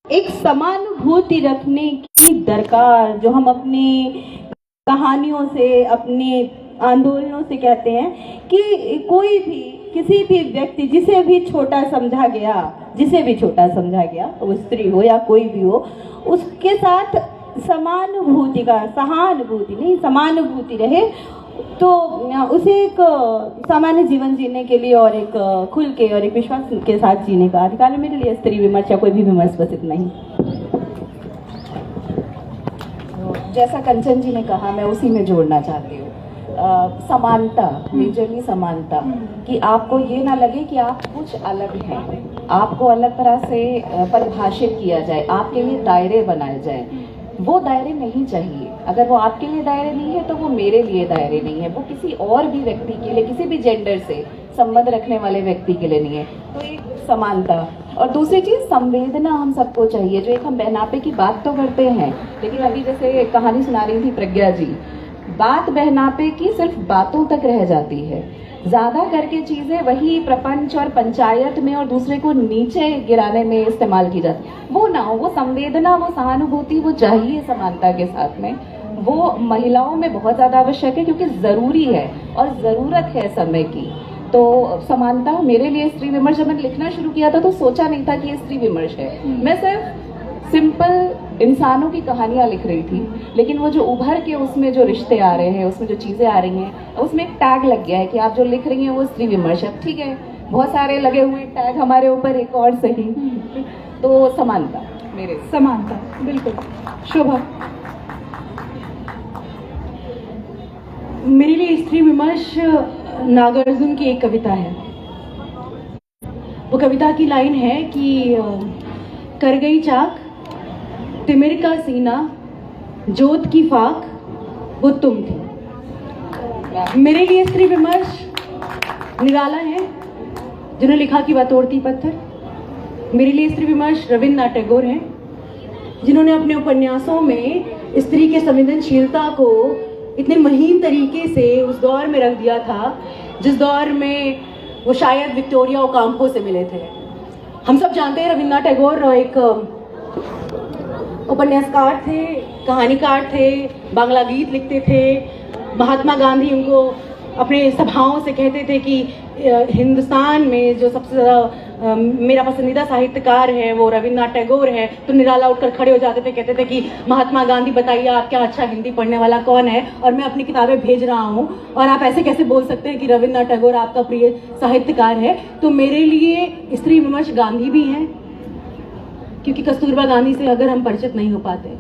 एक समानुभूति रखने की दरकार, जो हम अपनी कहानियों से, अपने आंदोलनों से कहते हैं कि कोई भी, किसी भी व्यक्ति जिसे भी छोटा समझा गया, वो स्त्री हो या कोई भी हो, उसके साथ समानुभूति का, सहानुभूति नहीं, समानुभूति रहे, तो उसे एक सामान्य जीवन जीने के लिए और एक खुल के और एक विश्वास के साथ जीने का अधिकार है। मेरे लिए स्त्री विमर्श या कोई भी विमर्श बस इतना ही। जैसा कंचन जी ने कहा, मैं उसी में जोड़ना चाहती हूँ। समानता, मेजरली समानता, कि आपको ये ना लगे कि आप कुछ अलग हैं, आपको अलग तरह से परिभाषित किया जाए, आपके लिए दायरे बनाए जाए। वो दायरे नहीं चाहिए। अगर वो आपके लिए दायरे नहीं है तो वो मेरे लिए दायरे नहीं है, वो किसी और भी व्यक्ति के लिए, किसी भी जेंडर से संबंध रखने वाले व्यक्ति के लिए नहीं है। तो एक समानता, और दूसरी चीज़ संवेदना हम सबको चाहिए। जो एक हम बहनापे की बात तो करते हैं, लेकिन अभी जैसे कहानी सुना रही थी प्रज्ञा जी, बात बहनापे की सिर्फ बातों तक रह जाती है। ज़्यादा करके चीज़ें वही प्रपंच और पंचायत में और दूसरे को नीचे गिराने में इस्तेमाल की जाती है। वो ना हो, वो संवेदना, वो सहानुभूति, वो चाहिए समानता के साथ में। वो महिलाओं में बहुत ज़्यादा आवश्यक है, क्योंकि ज़रूरी है और ज़रूरत है समय की। तो समानता मेरे लिए स्त्री विमर्श, जब मैंने लिखना शुरू किया था तो सोचा नहीं था कि ये स्त्री विमर्श है। मैं सिर्फ सिंपल इंसानों की कहानियाँ लिख रही थी, लेकिन वो जो उभर के उसमें जो रिश्ते आ रहे हैं, उसमें जो चीज़ें आ रही हैं, उसमें एक टैग लग गया है कि आप जो लिख रही हैं वो स्त्री विमर्श है। ठीक है, बहुत सारे लगे हुए टैग हमारे ऊपर, एक और सही। तो समानता, मेरे समानता, बिल्कुल। शोभा, मेरे लिए स्त्री विमर्श नागार्जुन की एक कविता है। वो कविता की लाइन है कि कर गई चाक, तिमिर का सीना, जोत की फाक, वो तुम थी। मेरे लिए स्त्री विमर्श निराला है, जिन्होंने लिखा कि वह तोड़ती पत्थर। मेरे लिए स्त्री विमर्श रविन्द्रनाथ टैगोर हैं, जिन्होंने अपने उपन्यासों में स्त्री के संवेदनशीलता को इतने महीन तरीके से उस दौर में रख दिया था जिस दौर में वो शायद विक्टोरिया ओकाम्पो से मिले थे। हम सब जानते हैं रविन्द्रनाथ टैगोर एक उपन्यासकार थे, कहानीकार थे, बांग्ला गीत लिखते थे। महात्मा गांधी उनको अपने सभाओं से कहते थे कि हिंदुस्तान में जो सबसे ज़्यादा मेरा पसंदीदा साहित्यकार है वो रविन्द्रनाथ टैगोर है। तो निराला उठकर खड़े हो जाते थे, कहते थे कि महात्मा गांधी बताइए आप क्या अच्छा हिंदी पढ़ने वाला कौन है, और मैं अपनी किताबें भेज रहा हूँ, और आप ऐसे कैसे बोल सकते हैं कि रविन्द्रनाथ टैगोर आपका प्रिय साहित्यकार है। तो मेरे लिए स्त्री विमर्श गांधी भी हैं, क्योंकि कस्तूरबा गांधी से अगर हम परिचित नहीं हो पाते।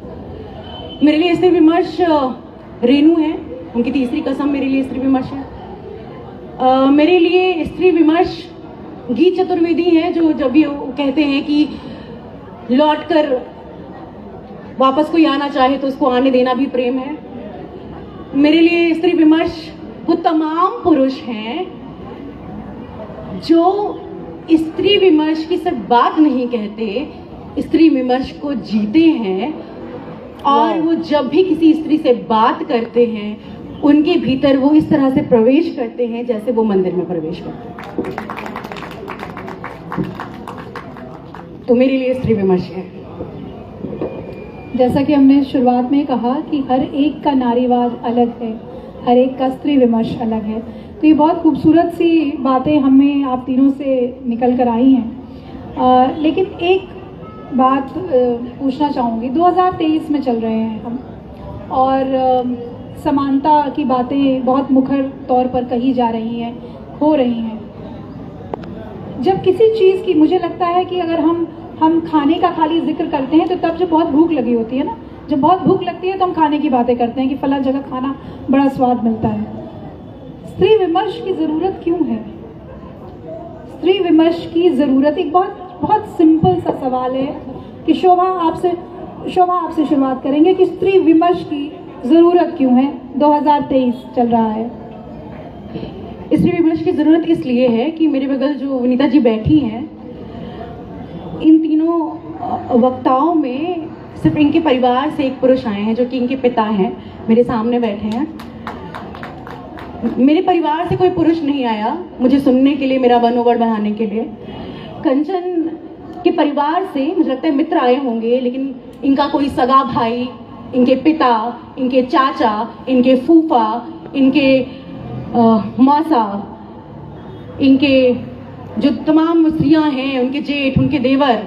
मेरे लिए स्त्री विमर्श रेणु है, उनकी तीसरी कसम मेरे लिए स्त्री विमर्श है। मेरे लिए स्त्री विमर्श गीत चतुर्वेदी है, जो जब भी कहते हैं कि लौटकर वापस कोई आना चाहे तो उसको आने देना भी प्रेम है। मेरे लिए स्त्री विमर्श वो तमाम पुरुष हैं जो स्त्री विमर्श की सिर्फ बात नहीं कहते, स्त्री विमर्श को जीते हैं, और वो जब भी किसी स्त्री से बात करते हैं उनके भीतर वो इस तरह से प्रवेश करते हैं जैसे वो मंदिर में प्रवेश करते हैं। तो मेरे लिए स्त्री विमर्श है। जैसा कि हमने शुरुआत में कहा कि हर एक का नारीवाद अलग है, हर एक का स्त्री विमर्श अलग है। तो ये बहुत खूबसूरत सी बातें हमें आप तीनों से निकल कर आई हैं। लेकिन एक बात पूछना चाहूँगी, 2023 में चल रहे हैं हम, और समानता की बातें बहुत मुखर तौर पर कही जा रही हैं, हो रही हैं। जब किसी चीज़ की, मुझे लगता है कि अगर हम खाने का खाली जिक्र करते हैं तो तब जब बहुत भूख लगी होती है ना, जब बहुत भूख लगती है तो हम खाने की बातें करते हैं कि फला जगह खाना बड़ा स्वाद मिलता है। स्त्री विमर्श की ज़रूरत क्यों है? स्त्री विमर्श की ज़रूरत, एक बहुत सिंपल सा सवाल है कि शोभा आपसे शुरुआत करेंगे कि स्त्री विमर्श की ज़रूरत क्यों है? 2023 चल रहा है। स्त्री विमर्श की ज़रूरत इसलिए है कि मेरे बगल जो वनीता जी बैठी हैं, इन तीनों वक्ताओं में सिर्फ इनके परिवार से एक पुरुष आए हैं जो कि इनके पिता हैं, मेरे सामने बैठे हैं। मेरे परिवार से कोई पुरुष नहीं आया मुझे सुनने के लिए, मेरा मनोबल बढ़ाने के लिए। कंचन के परिवार से मुझे लगता है मित्र आए होंगे, लेकिन इनका कोई सगा भाई, इनके पिता, इनके चाचा, इनके फूफा, इनके मौसा, इनके जो तमाम स्त्रियां हैं, उनके जेठ, उनके देवर,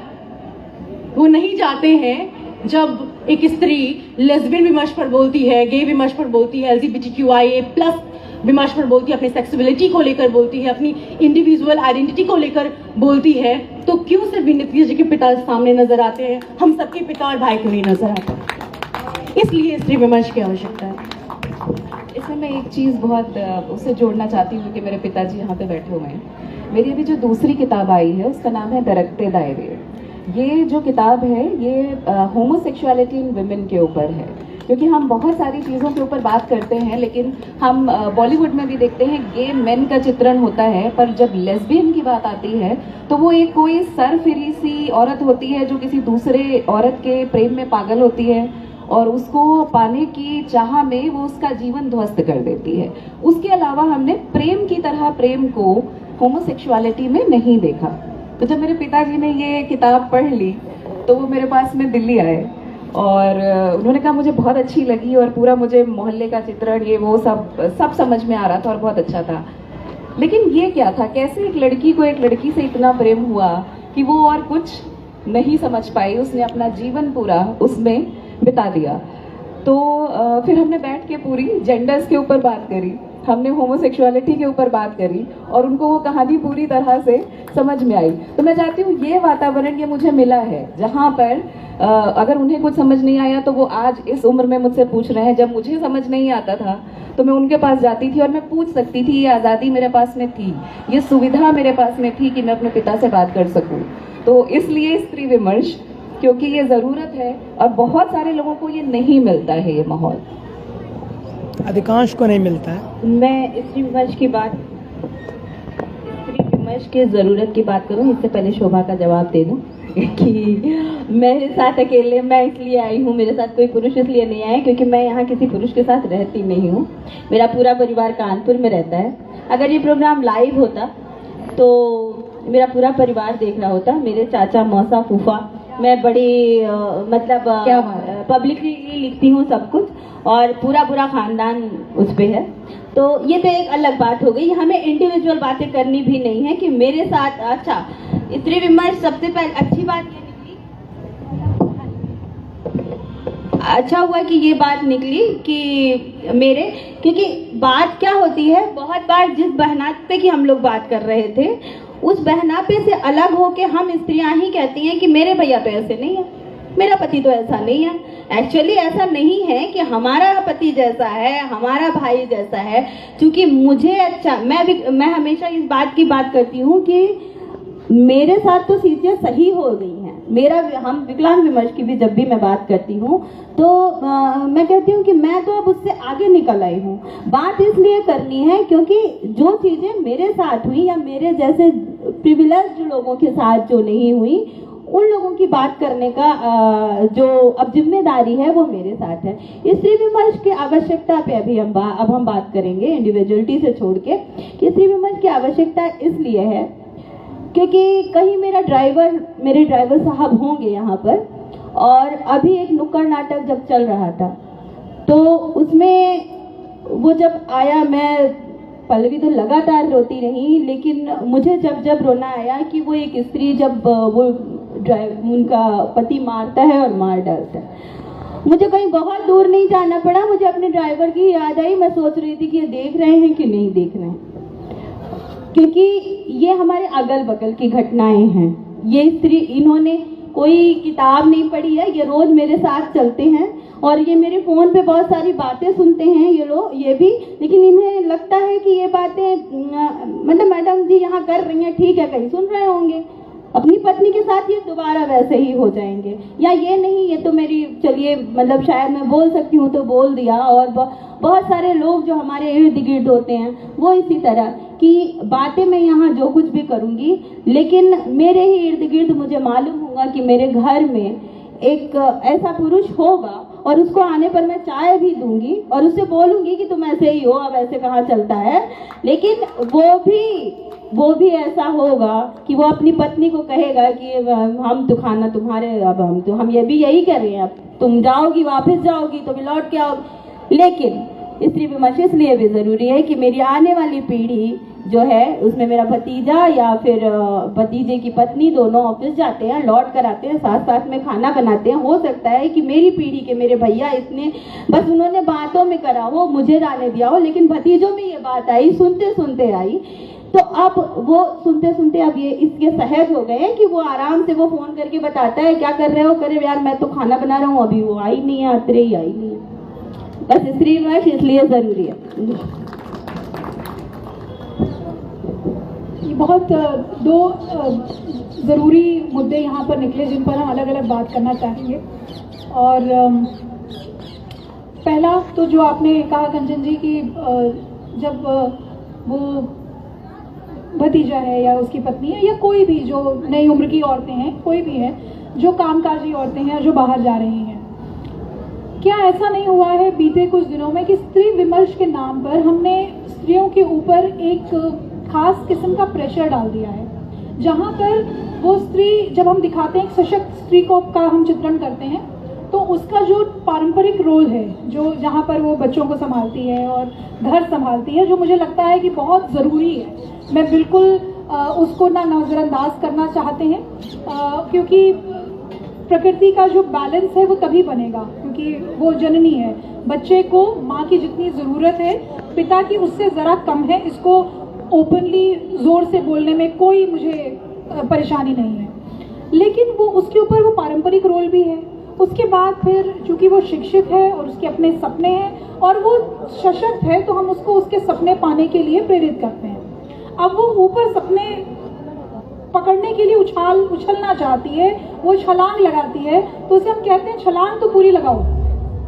वो नहीं चाहते हैं जब एक स्त्री लेस्बियन विमर्श पर बोलती है, गे विमर्श पर बोलती है, LGBTQIA+ विमर्श पर बोलती है, अपनी सेक्सुअलिटी को लेकर बोलती है, अपनी इंडिविजुअल आइडेंटिटी को लेकर बोलती है, तो क्यों सिर्फ नीतीश जी के पिता सामने नजर आते हैं, हम सबके पिता और भाई क्यों नहीं नजर आते? इसलिए स्त्री विमर्श की आवश्यकता है। इसमें मैं एक चीज़ बहुत उससे जोड़ना चाहती हूँ कि मेरे पिताजी यहाँ पे बैठे हुए हैं। मेरी अभी जो दूसरी किताब आई है उसका नाम है दरकते दायरे। ये जो किताब है ये होमोसेक्सुअलिटी इन विमेन के ऊपर है, क्योंकि हम बहुत सारी चीज़ों के ऊपर बात करते हैं, लेकिन हम बॉलीवुड में भी देखते हैं गे मेन का चित्रण होता है, पर जब लेस्बियन की बात आती है तो वो एक कोई सरफिरी सी औरत होती है जो किसी दूसरे औरत के प्रेम में पागल होती है और उसको पाने की चाह में वो उसका जीवन ध्वस्त कर देती है। उसके अलावा हमने प्रेम की तरह प्रेम को होमोसेक्सुअलिटी में नहीं देखा। तो जब मेरे पिताजी ने ये किताब पढ़ ली तो वो मेरे पास में दिल्ली आए और उन्होंने कहा मुझे बहुत अच्छी लगी और पूरा मुझे मोहल्ले का चित्रण ये वो सब समझ में आ रहा था और बहुत अच्छा था। लेकिन ये क्या था, कैसे एक लड़की को एक लड़की से इतना प्रेम हुआ कि वो और कुछ नहीं समझ पाई, उसने अपना जीवन पूरा उसमें बिता दिया। तो फिर हमने बैठ के पूरी जेंडर्स के ऊपर बात करी, हमने होमोसेक्सुअलिटी के ऊपर बात करी और उनको वो कहानी पूरी तरह से समझ में आई। तो मैं चाहती हूँ ये वातावरण ये मुझे मिला है जहाँ पर अगर उन्हें कुछ समझ नहीं आया तो वो आज इस उम्र में मुझसे पूछ रहे हैं। जब मुझे समझ नहीं आता था तो मैं उनके पास जाती थी और मैं पूछ सकती थी, ये आज़ादी मेरे पास में थी, ये सुविधा मेरे पास में थी कि मैं अपने पिता से बात कर सकूँ। तो इसलिए स्त्री विमर्श, क्योंकि ये ज़रूरत है और बहुत सारे लोगों को ये नहीं मिलता है, ये माहौल अधिकांश को नहीं मिलता है। मैं स्त्री विमर्श की ज़रूरत की बात करूं, इससे पहले शोभा का जवाब दे दूं कि मेरे साथ अकेले मैं इसलिए आई हूं, मेरे साथ कोई पुरुष इसलिए नहीं आया क्योंकि मैं यहाँ किसी पुरुष के साथ रहती नहीं हूँ। मेरा पूरा परिवार कानपुर में रहता है। अगर ये प्रोग्राम लाइव होता तो मेरा पूरा परिवार देख रहा होता, मेरे चाचा, मौसा, फूफा। मैं बड़ी पब्लिकली लिखती हूँ सब कुछ और पूरा खानदान उस पे है। तो ये तो एक अलग बात हो गई, हमें इंडिविजुअल बातें करनी भी नहीं है कि मेरे साथ। अच्छा, स्त्री विमर्श सबसे पहले अच्छी बात ये निकली, अच्छा हुआ कि ये बात निकली कि मेरे, क्योंकि बात क्या होती है, बहुत बार जिस बहनापे की हम लोग बात कर रहे थे उस बहनापे से अलग होके हम स्त्रियां ही कहती हैं कि मेरे भैया तो ऐसे नहीं है, मेरा पति तो ऐसा नहीं है। एक्चुअली ऐसा नहीं है कि हमारा पति जैसा है, हमारा भाई जैसा है। क्योंकि मुझे अच्छा, मैं हमेशा इस बात की बात करती हूँ कि मेरे साथ तो चीजें सही हो गई हैं। हम विकलांग विमर्श की भी जब भी मैं बात करती हूँ तो मैं कहती हूँ कि मैं तो अब उससे आगे निकल आई हूँ। बात इसलिए करनी है क्योंकि जो चीजें मेरे साथ हुई या मेरे जैसे प्रिविलेज्ड लोगों के साथ जो नहीं हुई, उन लोगों की बात करने का जो अब जिम्मेदारी है वो मेरे साथ है। स्त्री विमर्श की आवश्यकता पे अब हम बात करेंगे इंडिविजुअलिटी से छोड़ के, कि स्त्री विमर्श की आवश्यकता इसलिए है क्योंकि कहीं मेरे ड्राइवर साहब होंगे यहाँ पर, और अभी एक नुक्कड़ नाटक जब चल रहा था तो उसमें वो जब आया, मैं पल्लवी तो लगातार रोती रही, लेकिन मुझे जब रोना आया कि वो एक स्त्री जब वो उनका पति मारता है और मार डालता है। मुझे कहीं बहुत दूर नहीं जाना पड़ा, मुझे अपने ड्राइवर की याद आई। मैं सोच रही थी कि ये देख रहे हैं कि नहीं देख रहे हैं, क्योंकि ये हमारे अगल बगल की घटनाएं हैं। ये स्त्री, इन्होंने कोई किताब नहीं पढ़ी है, ये रोज मेरे साथ चलते हैं और ये मेरे फोन पे बहुत सारी बातें सुनते हैं ये लोग, ये भी, लेकिन इन्हें लगता है कि ये बातें मतलब मैडम जी यहाँ कर रही हैं, ठीक है, कहीं सुन रहे होंगे, अपनी पत्नी के साथ ये दोबारा वैसे ही हो जाएंगे, या ये नहीं, ये तो मेरी, चलिए मतलब शायद मैं बोल सकती हूँ तो बोल दिया। और बहुत सारे लोग जो हमारे इर्द गिर्द होते हैं वो इसी तरह की बातें, मैं यहाँ जो कुछ भी करूँगी, लेकिन मेरे ही इर्द गिर्द मुझे मालूम होगा कि मेरे घर में एक ऐसा पुरुष होगा और उसको आने पर मैं चाय भी दूंगी और उससे बोलूंगी कि तुम ऐसे ही हो, अब ऐसे कहाँ चलता है। लेकिन वो भी ऐसा होगा कि वो अपनी पत्नी को कहेगा कि हम तो खाना तुम्हारे, अब हम ये भी यही कर रहे हैं, अब तुम जाओगी, वापस जाओगी तो भी लौट के आओगी। लेकिन स्त्री विमर्श इसलिए भी ज़रूरी है कि मेरी आने वाली पीढ़ी जो है उसमें मेरा भतीजा या फिर भतीजे की पत्नी दोनों ऑफिस जाते हैं, लौट कर आते हैं, साथ साथ में खाना बनाते हैं। हो सकता है कि मेरी पीढ़ी के मेरे भैया इतने बस उन्होंने बातों में करा हो, मुझे जाने दिया हो, लेकिन भतीजों में ये बात आई, सुनते सुनते आई। तो अब वो सुनते सुनते अब ये इसके सहज हो गए हैं कि वो आराम से वो फोन करके बताता है क्या कर रहे हो, करे यार मैं तो खाना बना रहा हूँ, अभी वो आई नहीं है, आतरे ही आई नहीं है। बस स्त्री विमर्श इसलिए ज़रूरी है। बहुत दो ज़रूरी मुद्दे यहाँ पर निकले जिन पर हम अलग अलग बात करना चाहेंगे। और पहला तो जो आपने कहा कंचन जी कि जब वो भतीजा है या उसकी पत्नी है या कोई भी जो नई उम्र की औरतें हैं, कोई भी है जो कामकाजी औरतें हैं जो बाहर जा रही हैं, क्या ऐसा नहीं हुआ है बीते कुछ दिनों में कि स्त्री विमर्श के नाम पर हमने स्त्रियों के ऊपर एक खास किस्म का प्रेशर डाल दिया है, जहाँ पर वो स्त्री, जब हम दिखाते हैं एक सशक्त स्त्री को का हम चित्रण करते हैं, तो उसका जो पारंपरिक रोल है, जो जहाँ पर वो बच्चों को संभालती है और घर संभालती है, जो मुझे लगता है कि बहुत ज़रूरी है, मैं बिल्कुल उसको ना नज़रअंदाज करना चाहते हैं, क्योंकि प्रकृति का जो बैलेंस है वो तभी बनेगा क्योंकि वो जननी है। बच्चे को माँ की जितनी ज़रूरत है पिता की उससे ज़रा कम है। इसको ओपनली ज़ोर से बोलने में कोई मुझे परेशानी नहीं है, लेकिन वो उसके ऊपर वो पारंपरिक रोल भी है। उसके बाद फिर चूँकि वो शिक्षित है और उसके अपने सपने हैं और वो सशक्त है, तो हम उसको उसके सपने पाने के लिए प्रेरित करते हैं। अब वो ऊपर सपने पकड़ने के लिए उछलना चाहती है, वो छलांग लगाती है, तो उसे हम कहते हैं छलांग तो पूरी लगाओ,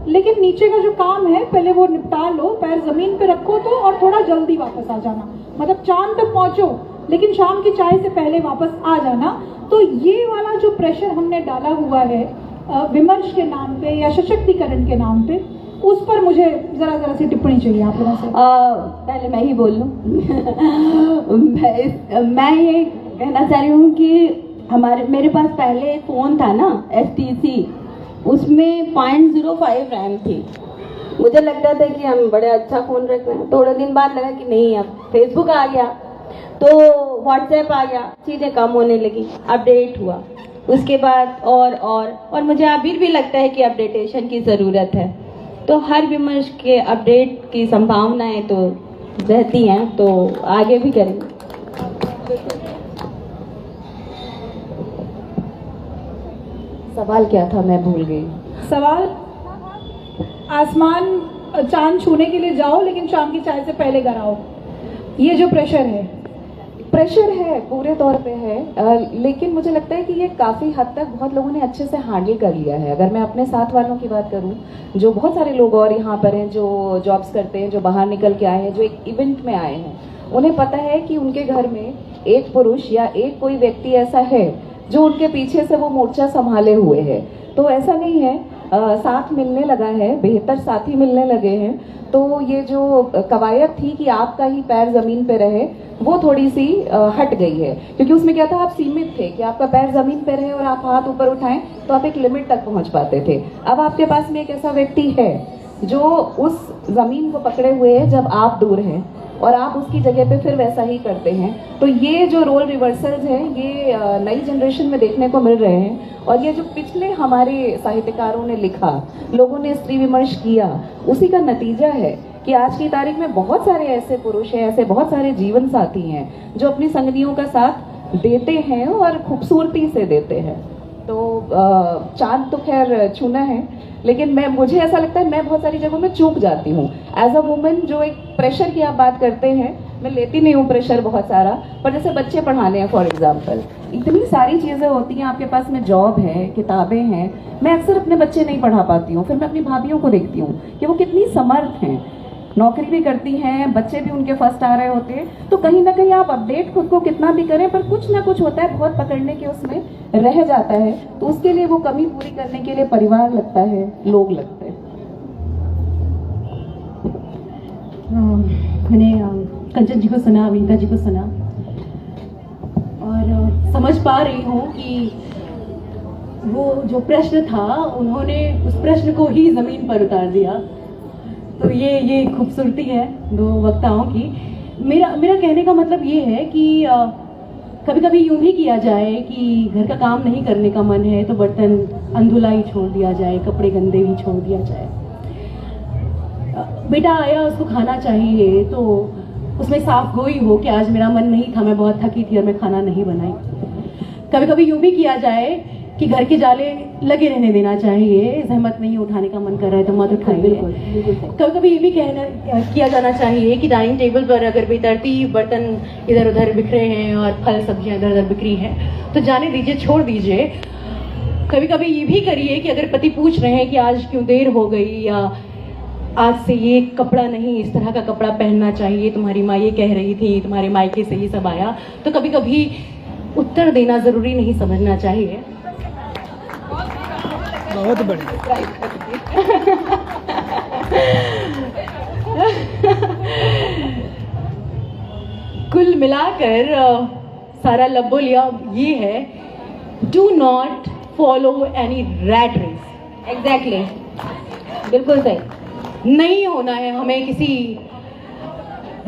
लेकिन नीचे का जो काम है पहले वो निपटा लो, पैर ज़मीन पे रखो तो, और थोड़ा जल्दी वापस आ जाना, मतलब चांद तक पहुँचो लेकिन शाम की चाय से पहले वापस आ जाना। तो ये वाला जो प्रेशर हमने डाला हुआ है विमर्श के नाम पे या सशक्तिकरण के नाम पे, उस पर मुझे ज़रा सी टिप्पणी चाहिए आप लोगों से। पहले मैं ही बोल लूँ। मैं ये कहना चाह रही हूँ कि मेरे पास पहले फ़ोन था ना STC, उसमें 0.05 रैम थी। मुझे लगता था कि हम बड़े अच्छा फ़ोन रख रहे हैं। थोड़े दिन बाद लगा कि नहीं, अब फेसबुक आ गया तो व्हाट्सएप आ गया, चीज़ें कम होने लगी, अपडेट हुआ। उसके बाद और मुझे अभी भी लगता है कि अपडेटेशन की ज़रूरत है। तो हर विमर्श के अपडेट की संभावनाएं तो रहती हैं, तो आगे भी करेंगे। सवाल क्या था, मैं भूल गई। सवाल, आसमान चांद छूने के लिए जाओ लेकिन शाम की चाय से पहले घर आओ, ये जो प्रेशर है पूरे तौर पे है, लेकिन मुझे लगता है कि ये काफ़ी हद तक बहुत लोगों ने अच्छे से हैंडल कर लिया है। अगर मैं अपने साथ वालों की बात करूं, जो बहुत सारे लोग और यहाँ पर हैं जो जॉब्स करते हैं, जो बाहर निकल के आए हैं, जो एक इवेंट में आए हैं, उन्हें पता है कि उनके घर में एक पुरुष या एक कोई व्यक्ति ऐसा है जो उनके पीछे से वो मोर्चा संभाले हुए है। तो ऐसा नहीं है, साथ मिलने लगा है, बेहतर साथी मिलने लगे हैं। तो ये जो कवायद थी कि आपका ही पैर ज़मीन पे रहे, वो थोड़ी सी हट गई है, क्योंकि उसमें क्या था, आप सीमित थे कि आपका पैर ज़मीन पे रहे और आप हाथ ऊपर उठाएं तो आप एक लिमिट तक पहुंच पाते थे। अब आपके पास में एक ऐसा व्यक्ति है जो उस ज़मीन को पकड़े हुए है जब आप दूर हैं, और आप उसकी जगह पे फिर वैसा ही करते हैं। तो ये जो रोल रिवर्सल्स हैं, ये नई जनरेशन में देखने को मिल रहे हैं। और ये जो पिछले हमारे साहित्यकारों ने लिखा, लोगों ने स्त्री विमर्श किया, उसी का नतीजा है कि आज की तारीख में बहुत सारे ऐसे पुरुष हैं, ऐसे बहुत सारे जीवन साथी हैं जो अपनी संगतियों का साथ देते हैं और खूबसूरती से देते हैं। तो चांद तो खैर छूना है, लेकिन मुझे ऐसा लगता है मैं बहुत सारी जगहों में चूक जाती हूँ एज अ वुमेन। जो एक प्रेशर की आप बात करते हैं, मैं लेती नहीं हूँ प्रेशर बहुत सारा, पर जैसे बच्चे पढ़ाने हैं फॉर एग्जाम्पल, इतनी सारी चीज़ें होती हैं, आपके पास में जॉब है, किताबें हैं, मैं अक्सर अपने बच्चे नहीं पढ़ा पाती हूँ। फिर मैं अपनी भाभियों को देखती हूँ कि वो कितनी समर्थ हैं, नौकरी भी करती हैं, बच्चे भी उनके फर्स्ट आ रहे होते हैं। तो कहीं ना कहीं आप अपडेट खुद को कितना भी करें, पर कुछ ना कुछ होता है, बहुत पकड़ने के उसमें रह जाता है। तो उसके लिए वो कमी पूरी करने के लिए परिवार लगता है, लोग लगते हैं। मैंने कंचन जी को सुना, विनीता जी को सुना और समझ पा रही हूँ कि वो जो प्रश्न था उन्होंने उस प्रश्न को ही ज़मीन पर उतार दिया। तो ये खूबसूरती है दो वक्ताओं की। मेरा कहने का मतलब ये है कि कभी कभी यूं भी किया जाए कि घर का काम नहीं करने का मन है तो बर्तन अंधुला ही छोड़ दिया जाए, कपड़े गंदे ही छोड़ दिया जाए। बेटा आया, उसको खाना चाहिए तो उसमें साफ गोई हो कि आज मेरा मन नहीं था, मैं बहुत थकी थी और मैं खाना नहीं बनाई। कभी कभी यूं भी किया जाए कि घर के जाले लगे रहने देना चाहिए, जहमत नहीं उठाने का मन कर रहा है तो मत उठाइए। कभी कभी ये भी किया जाना चाहिए कि डाइनिंग टेबल पर अगर बेतरतीब बर्तन इधर उधर बिखरे हैं और फल सब्जियां इधर उधर बिखरी हैं तो जाने दीजिए, छोड़ दीजिए। कभी कभी ये भी करिए कि अगर पति पूछ रहे हैं कि आज क्यों देर हो गई या आज से ये कपड़ा नहीं, इस तरह का कपड़ा पहनना चाहिए, तुम्हारी माँ ये कह रही थी, तुम्हारे मायके से ये सब आया, तो कभी कभी उत्तर देना जरूरी नहीं समझना चाहिए। बहुत बढ़िया। कुल मिलाकर सारा लबोलिया ये है, do not follow any rat race. Exactly, बिल्कुल सही। नहीं होना है हमें किसी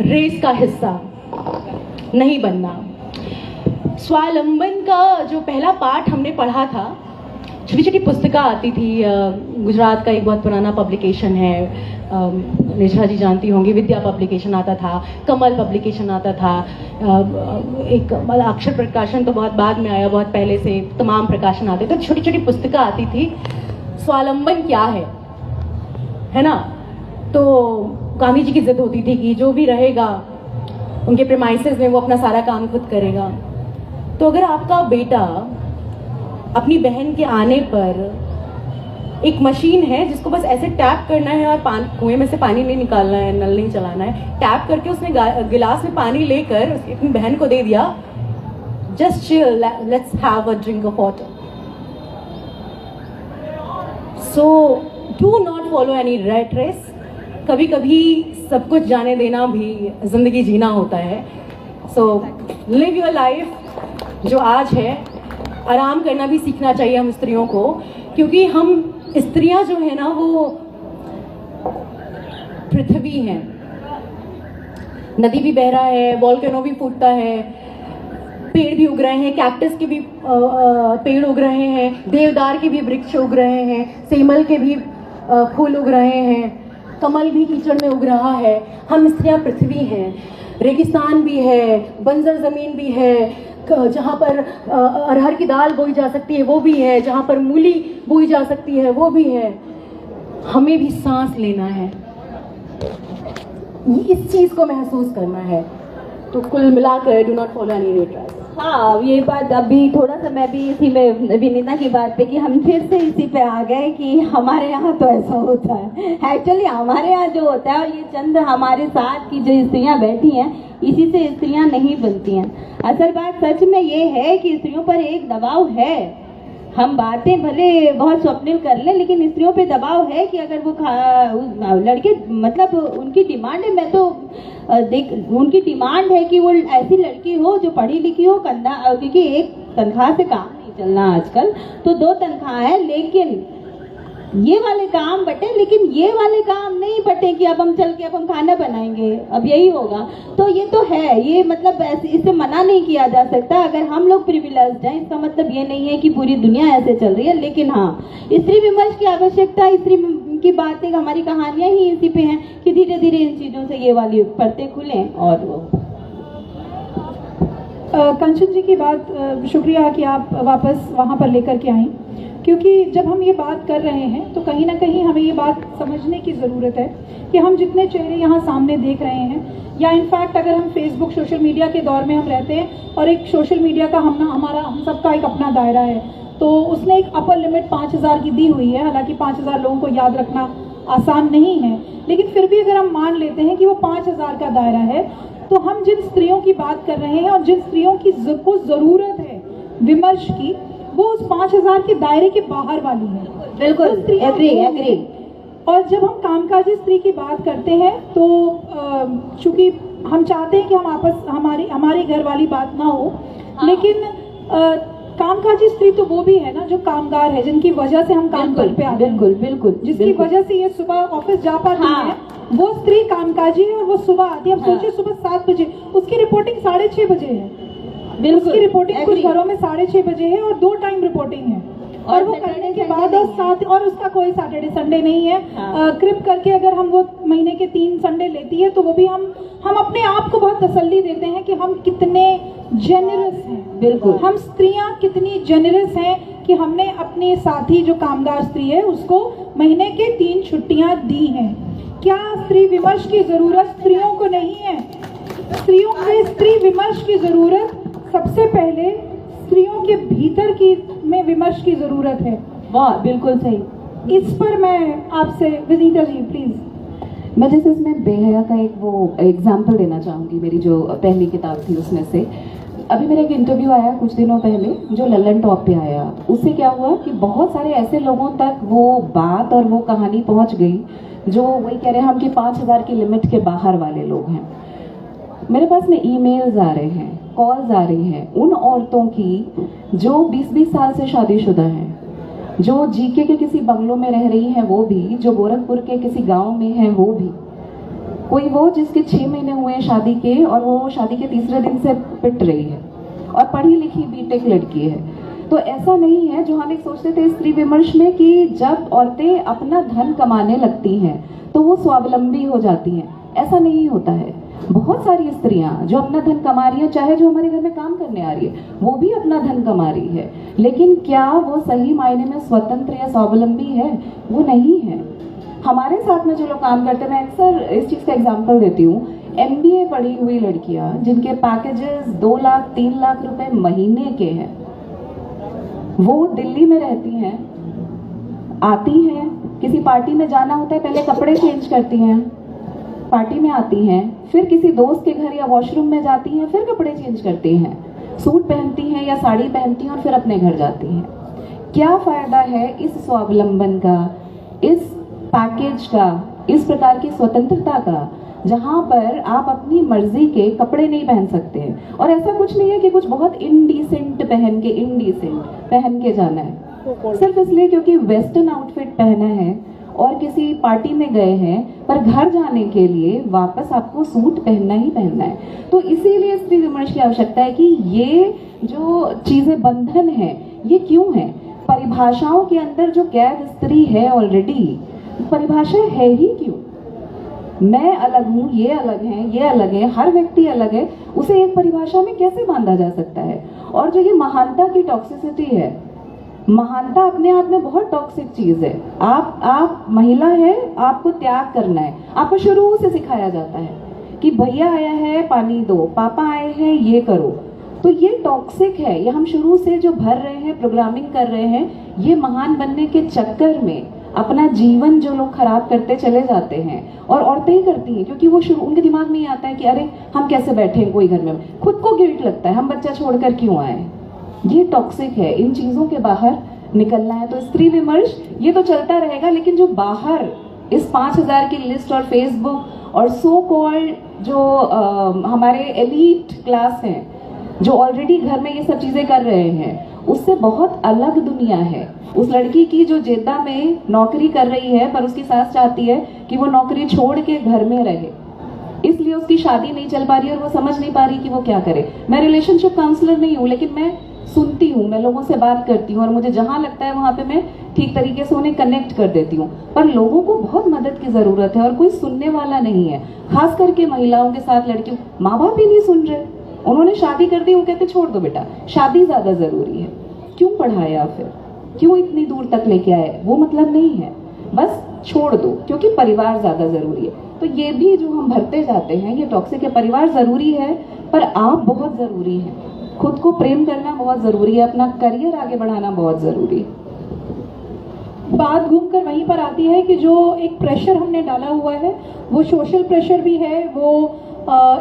रेस का हिस्सा, नहीं बनना। स्वावलंबन का जो पहला पाठ हमने पढ़ा था, छोटी छोटी पुस्तिका आती थी, गुजरात का एक बहुत पुराना पब्लिकेशन है, निशा जी जानती होंगी, विद्या पब्लिकेशन आता था, कमल पब्लिकेशन आता था, एक अक्षर प्रकाशन तो बहुत बाद में आया, बहुत पहले से तमाम प्रकाशन आते थे, तो छोटी छोटी पुस्तिका आती थी, स्वावलंबन क्या है ना। तो गांधी जी की जिद होती थी कि जो भी रहेगा उनके प्रेमाइसेस में वो अपना सारा काम खुद करेगा। तो अगर आपका बेटा अपनी बहन के आने पर एक मशीन है जिसको बस ऐसे टैप करना है और कुएं में से पानी नहीं निकालना है, नल नहीं चलाना है, टैप करके उसने गिलास में पानी लेकर अपनी बहन को दे दिया, just chill, let's have a drink of water. So do not follow any rat race. कभी कभी सब कुछ जाने देना भी जिंदगी जीना होता है। सो लिव योर लाइफ जो आज है। आराम करना भी सीखना चाहिए हम स्त्रियों को, क्योंकि हम स्त्रियां जो है ना वो पृथ्वी हैं। नदी भी बह रहा है, वॉल्केनो भी फूटता है, पेड़ भी उग रहे हैं, कैक्टस के भी पेड़ उग रहे हैं, देवदार के भी वृक्ष उग रहे हैं, सेमल के भी फूल उग रहे हैं, कमल भी कीचड़ में उग रहा है। हम स्त्रियां पृथ्वी हैं। रेगिस्तान भी है, बंजर जमीन भी है, जहाँ पर अरहर की दाल बोई जा सकती है वो भी है, जहाँ पर मूली बोई जा सकती है वो भी है। हमें भी सांस लेना है, इस चीज को महसूस करना है। तो कुल मिलाकर do not follow any rat race. हाँ, ये बात अभी थोड़ा सा मैं भी इसी में विनीता की बात पे कि हम फिर से इसी पे आ गए कि हमारे यहाँ तो ऐसा होता है। एक्चुअली हमारे यहाँ जो होता है, और ये चंद हमारे साथ की जो स्त्रियाँ बैठी हैं, इसी से स्त्रियाँ नहीं बनती हैं। असल बात सच में ये है कि स्त्रियों पर एक दबाव है। हम बातें भले बहुत स्वप्निल कर लें, लेकिन स्त्रियों पे दबाव है कि अगर वो लड़के, मतलब उनकी डिमांड है, मैं तो उनकी डिमांड है कि वो ऐसी लड़की हो जो पढ़ी लिखी हो, क्योंकि एक तनख्वाह से काम नहीं चलना आजकल, तो 2 तनख्वाह है, लेकिन ये वाले काम बटे, लेकिन ये वाले काम नहीं बटे कि अब हम चल के अब हम खाना बनाएंगे, अब यही होगा। तो ये तो है, ये मतलब इससे मना नहीं किया जा सकता। अगर हम लोग प्रिविलेज्ड हैं, इसका मतलब ये नहीं है कि पूरी दुनिया ऐसे चल रही है, लेकिन हाँ, स्त्री विमर्श की आवश्यकता, स्त्री की बातें, हमारी कहानियां ही इसी पे हैं कि धीरे धीरे इन चीज़ों से ये वाली पर्दे खुलें। और वो कंचन जी की बात, शुक्रिया कि आप वापस वहाँ पर लेकर के आई, क्योंकि जब हम ये बात कर रहे हैं तो कहीं ना कहीं हमें ये बात समझने की ज़रूरत है कि हम जितने चेहरे यहाँ सामने देख रहे हैं, या इनफैक्ट अगर हम फेसबुक, सोशल मीडिया के दौर में हम रहते हैं, और एक सोशल मीडिया का हम सबका एक अपना दायरा है, तो उसने एक अपर लिमिट 5000 की दी हुई है। हालांकि 5000 लोगों को याद रखना आसान नहीं है, लेकिन फिर भी अगर हम मान लेते हैं कि वो 5000 का दायरा है, तो हम जिन स्त्रियों की बात कर रहे हैं और जिन स्त्रियों की को ज़रूरत है विमर्श की, वो उस 5000 के दायरे के बाहर वाली है। बिल्कुल एग्री। और जब हम कामकाजी स्त्री की बात करते हैं तो चूंकि हम चाहते हैं कि हम आपस हमारी घर वाली बात ना हो, लेकिन कामकाजी स्त्री तो वो भी है ना जो कामगार है, जिनकी वजह से हम काम कर पे आते हैं। बिल्कुल बिल्कुल, जिसकी वजह से ये सुबह ऑफिस जा पाती है, वो स्त्री कामकाजी है और वो सुबह आती है। अब सोचिए सुबह 7 बजे, उसकी रिपोर्टिंग 6:30 बजे है। उसकी रिपोर्टिंग कुछ घरों में 6:30 बजे है और 2 टाइम रिपोर्टिंग है, और वो करने के बाद और उसका कोई सैटरडे संडे नहीं है। क्रिप करके अगर हम वो महीने के 3 संडे लेती है तो वो भी हम अपने आप को बहुत तसल्ली देते हैं कि हम कितने जेनरस हैं। बिल्कुल, हम स्त्रियां कितनी जेनरस हैं कि हमने अपने साथी जो कामगार स्त्री है उसको महीने के 3 छुट्टियां दी हैं। क्या स्त्री विमर्श की जरूरत स्त्रियों को नहीं है? स्त्रियों को स्त्री विमर्श की जरूरत सबसे पहले स्त्रियों के भीतर की में विमर्श की जरूरत है। वाह, बिल्कुल सही। इस पर मैं आपसे, विनीता जी प्लीज। मैं जैसे इसमें बेहया का एक वो एग्जाम्पल देना चाहूँगी। मेरी जो पहली किताब थी उसमें से अभी मेरा एक इंटरव्यू आया कुछ दिनों पहले जो लल्लन टॉप पे आया। उससे क्या हुआ कि बहुत सारे ऐसे लोगों तक वो बात और वो कहानी पहुंच गई जो वही कह रहे हैं हम कि 5,000 की लिमिट के बाहर वाले लोग हैं। मेरे पास में ईमेल्स आ रहे हैं, कॉल्स आ रही हैं उन औरतों की जो 20-20 साल से शादीशुदा हैं, जो जीके के किसी बंगलों में रह रही हैं वो भी, जो गोरखपुर के किसी गांव में हैं वो भी, कोई वो जिसके 6 महीने हुए हैं शादी के और वो शादी के तीसरे दिन से पिट रही है और पढ़ी लिखी बीटेक लड़की है। तो ऐसा नहीं है जो हम एक सोचते थे स्त्री विमर्श में कि जब औरतें अपना धन कमाने लगती हैं तो वो स्वावलंबी हो जाती हैं। ऐसा नहीं होता है। बहुत सारी स्त्रियां जो अपना धन कमा रही हैं, चाहे जो हमारे घर में काम करने आ रही है वो भी अपना धन कमा रही है, लेकिन क्या वो सही मायने में स्वतंत्र या स्वावलंबी है? वो नहीं है। हमारे साथ में जो लोग काम करते हैं, मैं अक्सर इस चीज़ का एग्जाम्पल देती हूँ, MBA पढ़ी हुई लड़कियां जिनके पैकेजेस 2 लाख 3 लाख रुपए महीने के हैं, वो दिल्ली में रहती हैं, आती हैं, किसी पार्टी में जाना होता है पहले कपड़े चेंज करती हैं, पार्टी में आती हैं, फिर किसी दोस्त के घर या वॉशरूम में जाती हैं, फिर कपड़े चेंज करती हैं, सूट पहनती हैं या साड़ी पहनती हैं और फिर अपने घर जाती हैं। क्या फायदा है इस स्वावलंबन का, इस पैकेज का, इस प्रकार की स्वतंत्रता का, जहां पर आप अपनी मर्जी के कपड़े नहीं पहन सकते हैं? और ऐसा कुछ नहीं है कि कुछ बहुत इनडिसेंट पहन के जाना है सिर्फ इसलिए क्योंकि वेस्टर्न आउटफिट पहना है और किसी पार्टी में गए हैं, पर घर जाने के लिए वापस आपको सूट पहनना ही पहनना है। तो इसीलिए स्त्री विमर्श की आवश्यकता है कि ये जो चीजें बंधन है ये क्यों है? परिभाषाओं के अंदर जो कैद स्त्री है ऑलरेडी, परिभाषा है ही क्यों? मैं अलग हूँ, ये अलग है, ये अलग है, हर व्यक्ति अलग है, उसे एक परिभाषा में कैसे बांधा जा सकता है? और जो ये महानता की टॉक्सिसिटी है, महानता अपने आप में बहुत टॉक्सिक चीज है। आप महिला है, आपको त्याग करना है, आपको शुरू से सिखाया जाता है कि भैया आया है पानी दो, पापा आए हैं ये करो। तो ये टॉक्सिक है, ये हम शुरू से जो भर रहे हैं, प्रोग्रामिंग कर रहे हैं, ये महान बनने के चक्कर में अपना जीवन जो लोग खराब करते चले जाते हैं। और औरतें ही करती हैं क्योंकि वो शुरू, उनके दिमाग में ही आता है कि अरे हम कैसे बैठे हैं कोई घर में, खुद को गिल्ट लगता है हम बच्चा छोड़कर क्यों आए। ये टॉक्सिक है, इन चीजों के बाहर निकलना है। तो स्त्री विमर्श ये तो चलता रहेगा, लेकिन जो बाहर इस 5,000 की लिस्ट और फेसबुक और सो कॉल्ड जो हमारे एलीट क्लास हैं जो ऑलरेडी घर में ये सब चीजें कर रहे हैं, उससे बहुत अलग दुनिया है। उस लड़की की जो जेद्दा में नौकरी कर रही है, पर उसकी सास चाहती है कि वो नौकरी छोड़ के घर में रहे, इसलिए उसकी शादी नहीं चल पा रही है और वो समझ नहीं पा रही कि वो क्या करे। मैं रिलेशनशिप काउंसलर नहीं हूँ, लेकिन मैं सुनती हूँ, मैं लोगों से बात करती हूँ और मुझे जहाँ लगता है वहाँ पे मैं ठीक तरीके से उन्हें कनेक्ट कर देती हूँ। पर लोगों को बहुत मदद की जरूरत है और कोई सुनने वाला नहीं है, खास करके महिलाओं के साथ लड़कियों। माँ बाप ही नहीं सुन रहे, उन्होंने शादी कर दी, वो कहते छोड़ दो बेटा, शादी ज्यादा जरूरी है। क्यों पढ़ाया फिर, क्यों इतनी दूर तक लेके आए? वो मतलब नहीं है, बस छोड़ दो क्योंकि परिवार ज्यादा जरूरी है। तो ये भी जो हम भरते जाते हैं ये टॉक्सिक है। परिवार जरूरी है पर आप बहुत जरूरी है, खुद को प्रेम करना बहुत जरूरी है, अपना करियर आगे बढ़ाना बहुत जरूरी है। बात घूमकर वहीं पर आती है कि जो एक प्रेशर हमने डाला हुआ है वो सोशल प्रेशर भी है, वो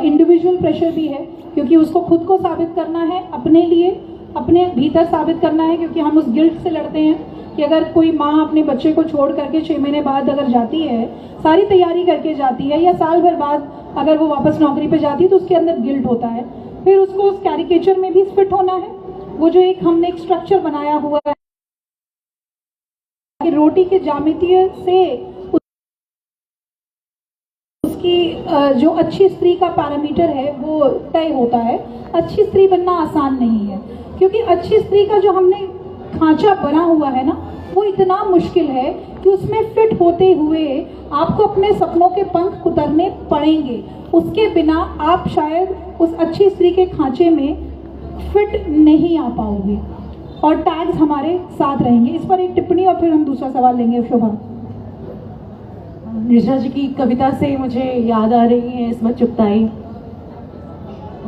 इंडिविजुअल प्रेशर भी है, क्योंकि उसको खुद को साबित करना है, अपने लिए, अपने भीतर साबित करना है, क्योंकि हम उस गिल्ट से लड़ते हैं कि अगर कोई माँ अपने बच्चे को छोड़ करके 6 महीने बाद अगर जाती है, सारी तैयारी करके जाती है, या साल भर बाद अगर वो वापस नौकरी पे जाती है, तो उसके अंदर गिल्ट होता है। फिर उसको उस कैरिकेचर में भी फिट होना है। वो जो एक हमने एक स्ट्रक्चर बनाया हुआ है कि रोटी के ज्यामितीय से उसकी जो अच्छी स्त्री का पैरामीटर है वो तय होता है। अच्छी स्त्री बनना आसान नहीं है, क्योंकि अच्छी स्त्री का जो हमने खांचा बना हुआ है ना, वो इतना मुश्किल है कि उसमें फिट होते हुए आपको अपने सपनों के पंख उतरने पड़ेंगे। उसके बिना आप शायद उस अच्छी स्त्री के खांचे में फिट नहीं आ पाओगे। और टैग्स हमारे साथ रहेंगे। इस पर एक टिप्पणी और फिर हम दूसरा सवाल लेंगे। शोभा, ऋचा जी की कविता से मुझे याद आ रही है इसमत चुगताई,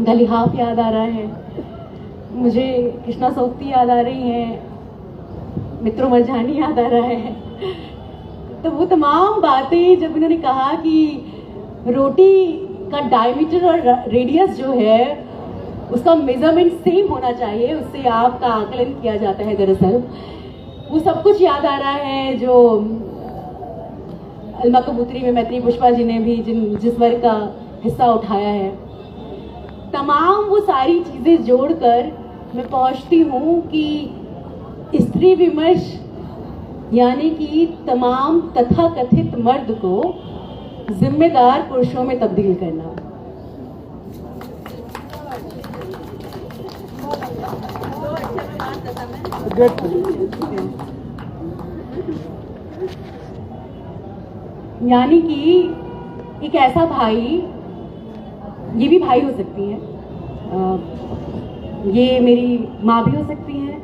गलिहाफ याद आ रहा है, मुझे कृष्णा सोख्ती याद आ रही है, मित्रों मरजानी याद आ रहा है। तो वो तमाम बातें जब इन्होंने कहा कि रोटी का डायमीटर और रेडियस जो है उसका मेजरमेंट सेम होना चाहिए, उससे आपका आकलन किया जाता है, दरअसल वो सब कुछ याद आ रहा है जो अलमा कबूतरी में मैत्री पुष्पा जी ने भी जिस वर्ग का हिस्सा उठाया है। तमाम वो सारी चीज़ें जोड़कर मैं पहुंचती हूँ कि स्त्री विमर्श यानी कि तमाम तथाकथित मर्द को जिम्मेदार पुरुषों में तब्दील करना। यानी कि एक ऐसा भाई, ये भी भाई हो सकती है, ये मेरी माँ भी हो सकती है,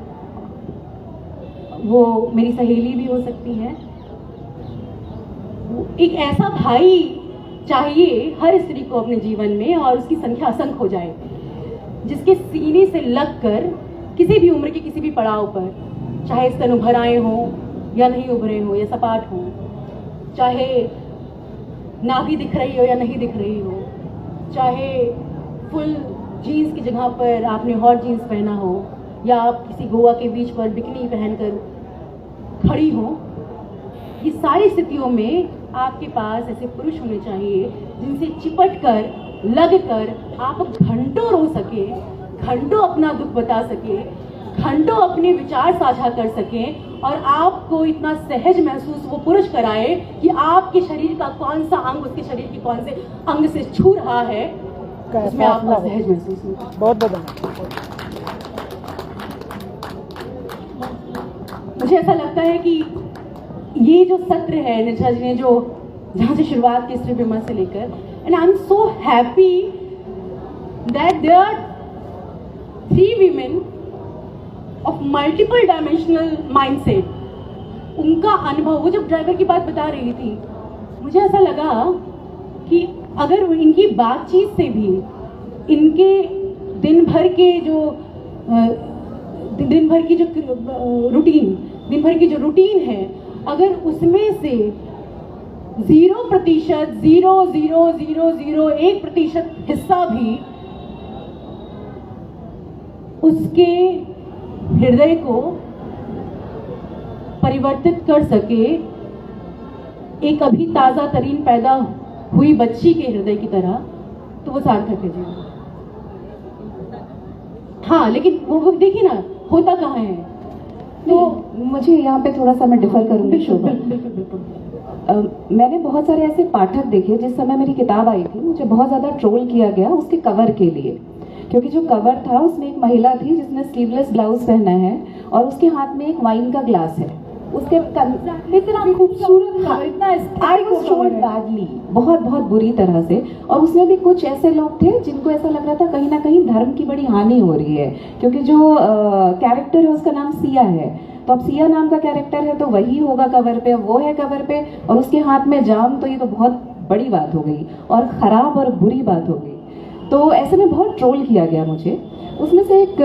वो मेरी सहेली भी हो सकती है। एक ऐसा भाई चाहिए हर स्त्री को अपने जीवन में, और उसकी संख्या असंख्य हो जाए, जिसके सीने से लगकर किसी भी उम्र के किसी भी पड़ाव पर, चाहे स्तन उभर आए हों या नहीं उभरे हों या सपाट हों, चाहे नाभि दिख रही हो या नहीं दिख रही हो, चाहे फुल जीन्स की जगह पर आपने हॉट जीन्स पहना हो या आप किसी गोवा के बीच पर बिकनी पहनकर खड़ी हो, ये सारी स्थितियों में आपके पास ऐसे पुरुष होने चाहिए जिनसे चिपट कर, लग कर आप घंटों रो सके, घंटों अपना दुख बता सके, घंटों अपने विचार साझा कर सके, और आपको इतना सहज महसूस वो पुरुष कराए कि आपके शरीर का कौन सा अंग उसके शरीर के कौन से अंग से छू रहा है, उसमें आपको सहज महसूस होगा। बहुत बहुत मुझे ऐसा लगता है कि ये जो सत्र है निशा जी ने जो जहाँ से शुरुआत की स्त्री विमर्श से लेकर, and I am so happy that there are 3 women of multiple dimensional mindset। उनका अनुभव, वो जब ड्राइवर की बात बता रही थी, मुझे ऐसा लगा कि अगर इनकी बातचीत से भी इनके दिन भर की जो रूटीन है, अगर उसमें से 0.000001% हिस्सा भी उसके हृदय को परिवर्तित कर सके, एक अभी ताजा तरीन पैदा हुई बच्ची के हृदय की तरह, तो वो सार्थक है जीवन। हाँ, लेकिन वो देखिए ना होता कहाँ है। तो मुझे यहाँ पे थोड़ा सा मैं डिफर करूंगी शोभा। मैंने बहुत सारे ऐसे पाठक देखे, जिस समय मेरी किताब आई थी मुझे बहुत ज़्यादा ट्रोल किया गया उसके कवर के लिए, क्योंकि जो कवर था उसमें एक महिला थी जिसने स्लीवलेस ब्लाउज पहना है और उसके हाथ में एक वाइन का ग्लास है, उसके इतना खूबसूरत, इतना आई वाज ट्रोल्ड बैडली, बहुत बहुत बुरी तरह से। और उसमें भी कुछ ऐसे लोग थे जिनको ऐसा लग रहा था कहीं ना कहीं धर्म की बड़ी हानि हो रही है, क्योंकि जो कैरेक्टर है उसका नाम सिया है, तो अब सिया नाम का कैरेक्टर है तो वही होगा कवर पे, वो है कवर पे, और उसके हाथ में जाम, तो ये तो बहुत बड़ी बात हो गई और खराब और बुरी बात हो गई। तो ऐसे में बहुत ट्रोल किया गया मुझे। उसमें से एक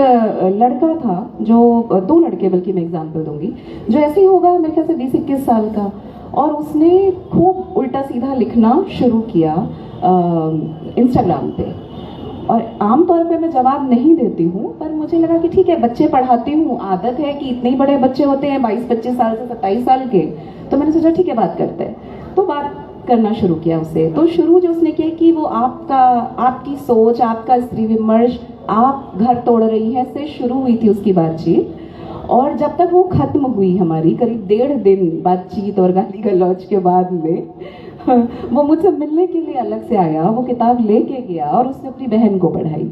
लड़का था, जो 2 लड़के बल्कि मैं एग्जांपल दूंगी, जो ऐसे ही होगा मेरे ख्याल से 20-21 साल का, और उसने खूब उल्टा सीधा लिखना शुरू किया इंस्टाग्राम पे, और आमतौर पे मैं जवाब नहीं देती हूँ, पर मुझे लगा कि ठीक है, बच्चे पढ़ाती हूँ, आदत है कि इतने बड़े बच्चे होते हैं 22-25 साल से 27 साल के, तो मैंने सोचा ठीक है बात करते हैं। तो बात करना शुरू किया उससे। तो शुरू जो उसने किया कि वो आपकी सोच, आपका स्त्री विमर्श, आप घर तोड़ रही हैं से शुरू हुई थी उसकी बातचीत। और जब तक वो खत्म हुई हमारी करीब 1.5 दिन बातचीत और गाली गलौज के बाद में वो मुझसे मिलने के लिए अलग से आया, वो किताब लेके गया और उसने अपनी बहन को पढ़ाई।